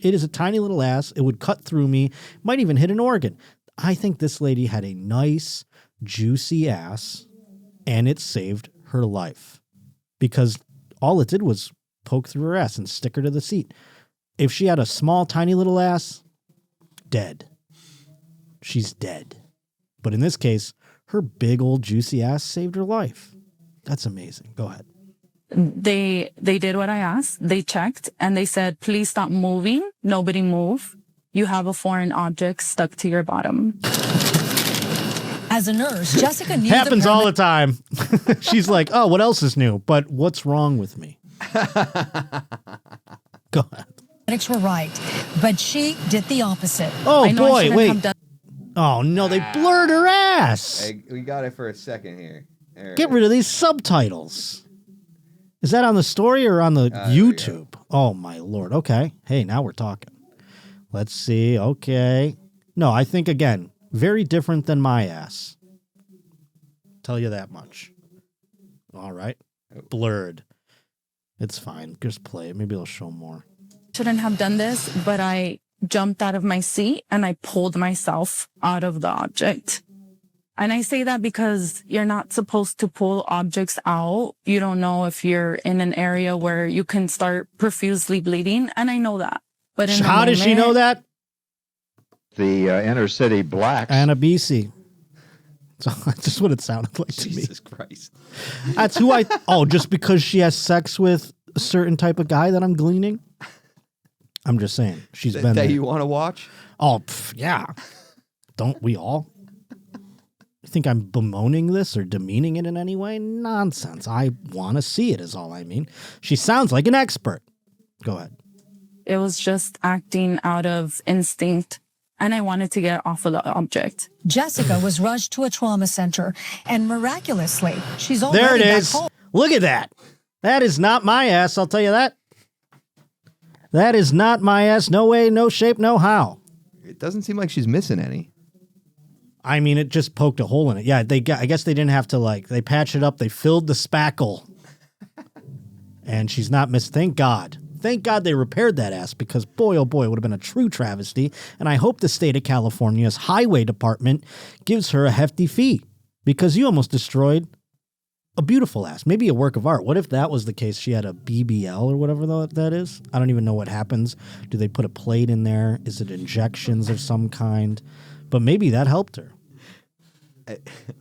It is a tiny little ass. It would cut through me. Might even hit an organ. I think this lady had a nice, juicy ass, and it saved her life. Because all it did was poke through her ass and stick her to the seat. If she had a small, tiny little ass, dead. She's dead. But in this case, her big old juicy ass saved her life. That's amazing. Go ahead. They did what I asked. They checked and they said, please stop moving. Nobody move. You have a foreign object stuck to your bottom. As a nurse, Jessica knew happens all the time. She's like, oh, what else is new? But what's wrong with me? Go ahead. Paramedics were right, but she did the opposite. Oh, boy, wait. Oh, no, they blurred her ass. Hey, we got it for a second here. Get rid of these subtitles. Is that on the story or on the YouTube? Oh, my Lord. Okay. Hey, now we're talking. Let's see. Okay. No, I think, again, very different than my ass. Tell you that much. All right. Blurred. It's fine. Just play it. Maybe it'll show more. Shouldn't have done this, but I jumped out of my seat and I pulled myself out of the object. And I say that because you're not supposed to pull objects out. You don't know if you're in an area where you can start profusely bleeding. And I know that. But how does she know that? The inner city blacks. Anna BC. That's just what it sounded like to me. Jesus Christ. That's who just because she has sex with a certain type of guy that I'm gleaning? I'm just saying. She's been there. That you want to watch? Oh, yeah. Don't we all? You think I'm bemoaning this or demeaning it in any way? Nonsense. I want to see it is all I mean. She sounds like an expert. Go ahead. It was just acting out of instinct, and I wanted to get off of the object. Jessica was rushed to a trauma center, and miraculously, she's already there it back is. home. Look at that. That is not my ass, I'll tell you that. That is not my ass. No way, no shape, no how. It doesn't seem like she's missing any. I mean, it just poked a hole in it. Yeah, I guess they didn't have to, they patched it up. They filled the spackle. And she's not missed. Thank God. Thank God they repaired that ass because, boy, oh boy, it would have been a true travesty. And I hope the state of California's highway department gives her a hefty fee because you almost destroyed a beautiful ass. Maybe a work of art. What if that was the case? She had a BBL or whatever that is. I don't even know what happens. Do they put a plate in there? Is it injections of some kind? But maybe that helped her.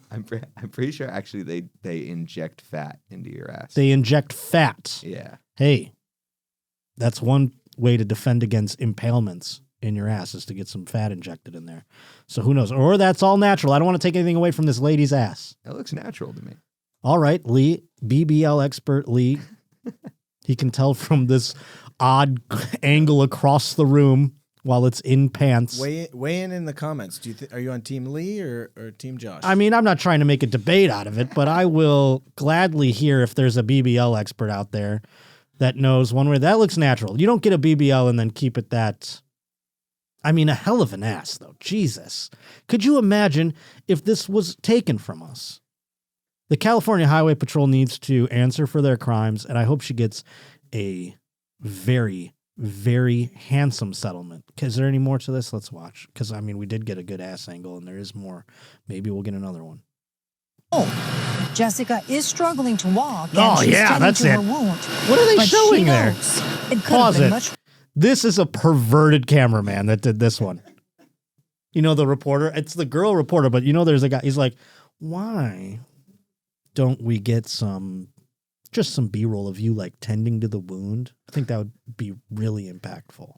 I'm pretty sure actually they inject fat into your ass. They inject fat. Yeah. Hey, that's one way to defend against impalements in your ass is to get some fat injected in there. So who knows? Or that's all natural. I don't want to take anything away from this lady's ass. It looks natural to me. All right, Lee, BBL expert Lee. He can tell from this odd angle across the room while it's in pants. Weigh in the comments. Are you on Team Lee or Team Josh? I mean, I'm not trying to make a debate out of it, but I will gladly hear if there's a BBL expert out there that knows one way. That looks natural. You don't get a BBL and then keep it that. I mean, a hell of an ass, though. Jesus. Could you imagine if this was taken from us? The California Highway Patrol needs to answer for their crimes, and I hope she gets a very, very handsome settlement. Is there any more to this? Let's watch. Because, I mean, we did get a good ass angle, and there is more. Maybe we'll get another one. Oh, Jessica is struggling to walk. Oh, and yeah, that's it. her wound. What are they showing there? It could Pause have been it. much. This is a perverted cameraman that did this one. You know, the reporter? It's the girl reporter, but you know there's a guy. He's like, why don't we get just some B-roll of you like tending to the wound? I think that would be really impactful.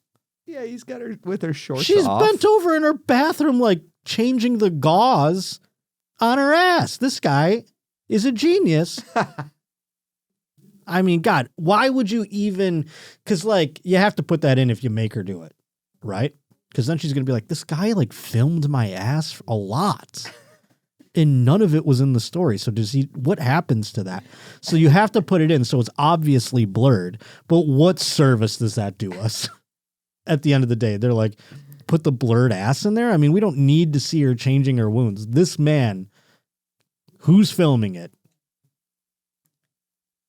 Yeah, he's got her with her shorts She's off. bent over in her bathroom like changing the gauze on her ass. This guy is a genius. I mean, God, why would you even, because you have to put that in if you make her do it, right? Because then she's going to be like, this guy filmed my ass a lot. And none of it was in the story. So what happens to that? So you have to put it in. So it's obviously blurred. But what service does that do us? At the end of the day, they're like, put the blurred ass in there. I mean, we don't need to see her changing her wounds. This man, who's filming it?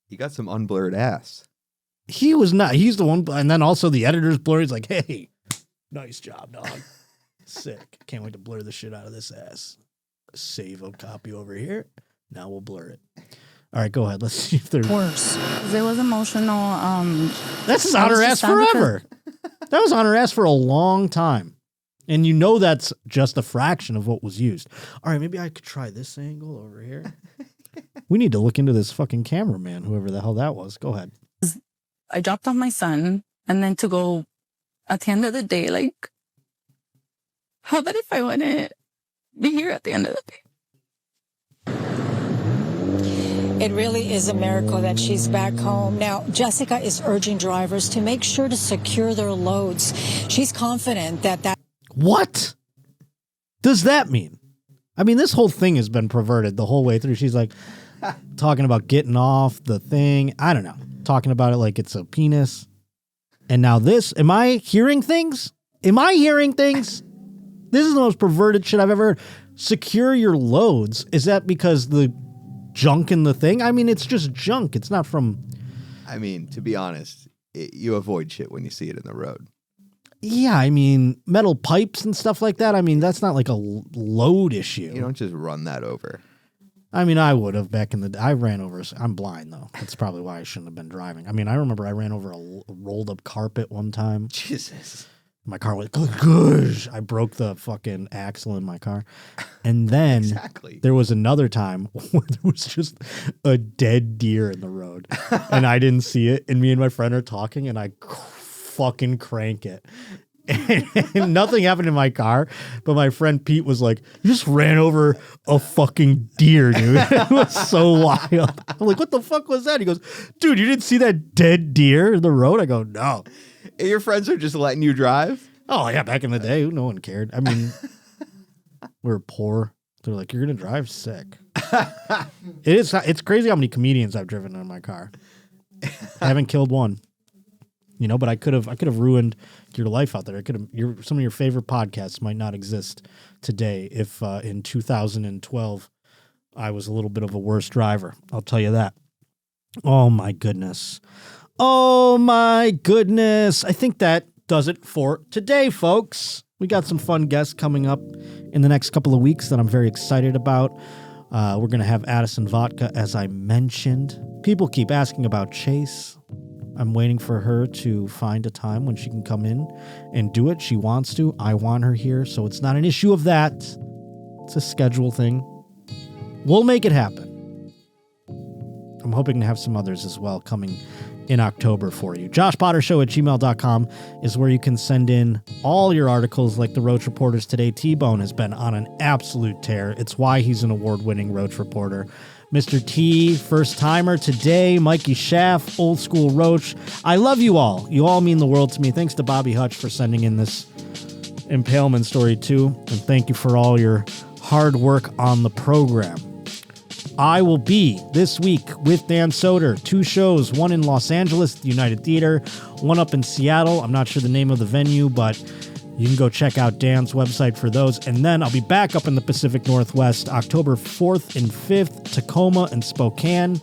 He got some unblurred ass. He was not. He's the one. And then also the editor's blur. He's like, hey, nice job, dog. Sick. Can't wait to blur the shit out of this ass. Save a copy over here. Now we'll blur it. All right, go ahead. Let's see if there's worse. It was emotional. That's on her ass forever. That was on her ass for a long time. And you know that's just a fraction of what was used. All right, maybe I could try this angle over here. We need to look into this fucking cameraman, whoever the hell that was. Go ahead. I dropped off my son, and then to go at the end of the day, like, how about if I wouldn't be here at the end of the day? It really is a miracle that she's back home. Now, Jessica is urging drivers to make sure to secure their loads. She's confident that What does that mean? I mean, this whole thing has been perverted the whole way through. She's like talking about getting off the thing. I don't know. Talking about it like it's a penis. And now this, am I hearing things? This is the most perverted shit I've ever heard. Secure your loads. Is that because the junk in the thing? I mean, it's just junk. It's not from... I mean, to be honest, you avoid shit when you see it in the road. Yeah, I mean, metal pipes and stuff like that. I mean, that's not like a load issue. You don't just run that over. I mean, I would have back in the day. I ran over... I'm blind, though. That's probably why I shouldn't have been driving. I mean, I remember I ran over a rolled up carpet one time. Jesus. My car went, goosh. I broke the fucking axle in my car. And then there was another time where there was just a dead deer in the road. And I didn't see it. And me and my friend are talking, and I fucking crank it. And nothing happened in my car. But my friend Pete was like, you just ran over a fucking deer, dude. It was so wild. I'm like, what the fuck was that? He goes, dude, you didn't see that dead deer in the road? I go, no. Your friends are just letting you drive? Oh, yeah, back in the day, no one cared. I mean, we were poor. They're like, you're going to drive? Sick. It's crazy how many comedians I've driven in my car. I haven't killed one. You know, but I could have ruined your life out there. Some of your favorite podcasts might not exist today if in 2012 I was a little bit of a worse driver. I'll tell you that. Oh, my goodness. Oh, my goodness. I think that does it for today, folks. We got some fun guests coming up in the next couple of weeks that I'm very excited about. We're going to have Addison Vodka, as I mentioned. People keep asking about Chase. I'm waiting for her to find a time when she can come in and do it. She wants to. I want her here, so it's not an issue of that. It's a schedule thing. We'll make it happen. I'm hoping to have some others as well coming in October for you. JoshPotterShow@gmail.com is where you can send in all your articles like the Roach Reporters today. T-Bone has been on an absolute tear. It's why he's an award-winning Roach Reporter. Mr. T, first timer today. Mikey Schaff, old school Roach. I love you all. You all mean the world to me. Thanks to Bobby Hutch for sending in this impalement story too. And thank you for all your hard work on the program. I will be this week with Dan Soder. 2 shows, one in Los Angeles, the United Theater, one up in Seattle. I'm not sure the name of the venue, but you can go check out Dan's website for those. And then I'll be back up in the Pacific Northwest, October 4th and 5th, Tacoma and Spokane.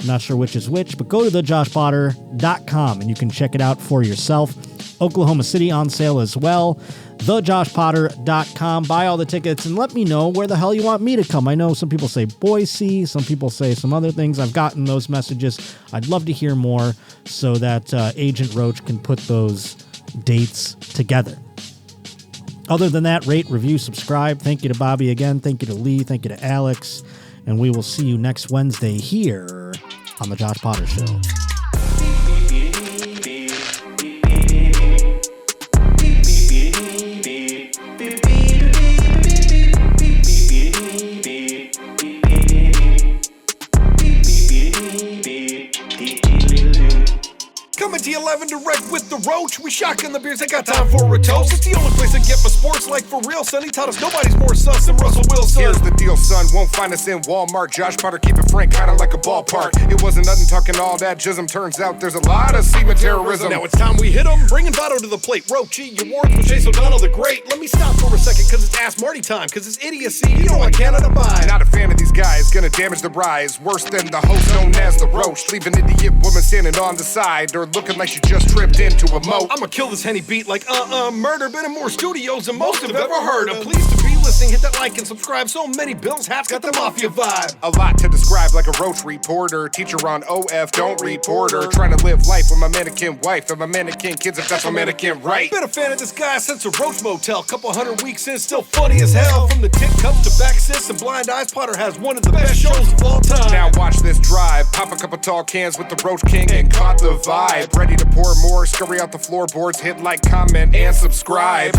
Not sure which is which, but go to thejoshpotter.com and you can check it out for yourself. Oklahoma City on sale as well. thejoshpotter.com. Buy all the tickets and let me know where the hell you want me to come. I know some people say Boise, some people say some other things. I've gotten those messages. I'd love to hear more so that Agent Roach can put those dates together. Other than that, rate, review, subscribe. Thank you to Bobby again. Thank you to Lee. Thank you to Alex. And we will see you next Wednesday here on The Josh Potter Show. Coming to you live live and direct with the Roach. We shotgun the beers, ain't got time for a toast. It's the only place I get my sports like for real, son. He taught us nobody's more sus than Russell Wilson. Here's the deal, son. Won't find us in Walmart. Josh Potter keep it frank, kinda like a ballpark. It wasn't nothing talking all that jism. Turns out there's a lot of semen terrorism. Now it's time we hit him. Bringing Votto to the plate. Roachy, your awards with Chase O'Donnell the Great. Let me stop for a second, cause it's Ask Marty time. Cause it's idiocy, you know I cannot abide. Not a fan of these guys, gonna damage the rise. Worse than the host known as the Roach. Leave an idiot woman standing on the side or looking like she just tripped into a moat. I'ma kill this Henny beat like murder. Been in more studios than most have ever heard. I'm pleased to be listening. Hit that like and subscribe. So many Bills hats got the mafia vibe. A lot to describe like a Roach reporter. Teacher on OF, don't report her. Trying to live life with my mannequin wife and my mannequin kids if that's my mannequin right. Been a fan of this guy since a Roach Motel. Couple 100 weeks in, still funny as hell. From the tit cups to back sis and blind eyes, Potter has one of the best shows of all time. Now watch this drive. Pop a couple tall cans with the Roach King and caught the vibe. Ready to pour more, scurry out the floorboards, hit like, comment, and subscribe.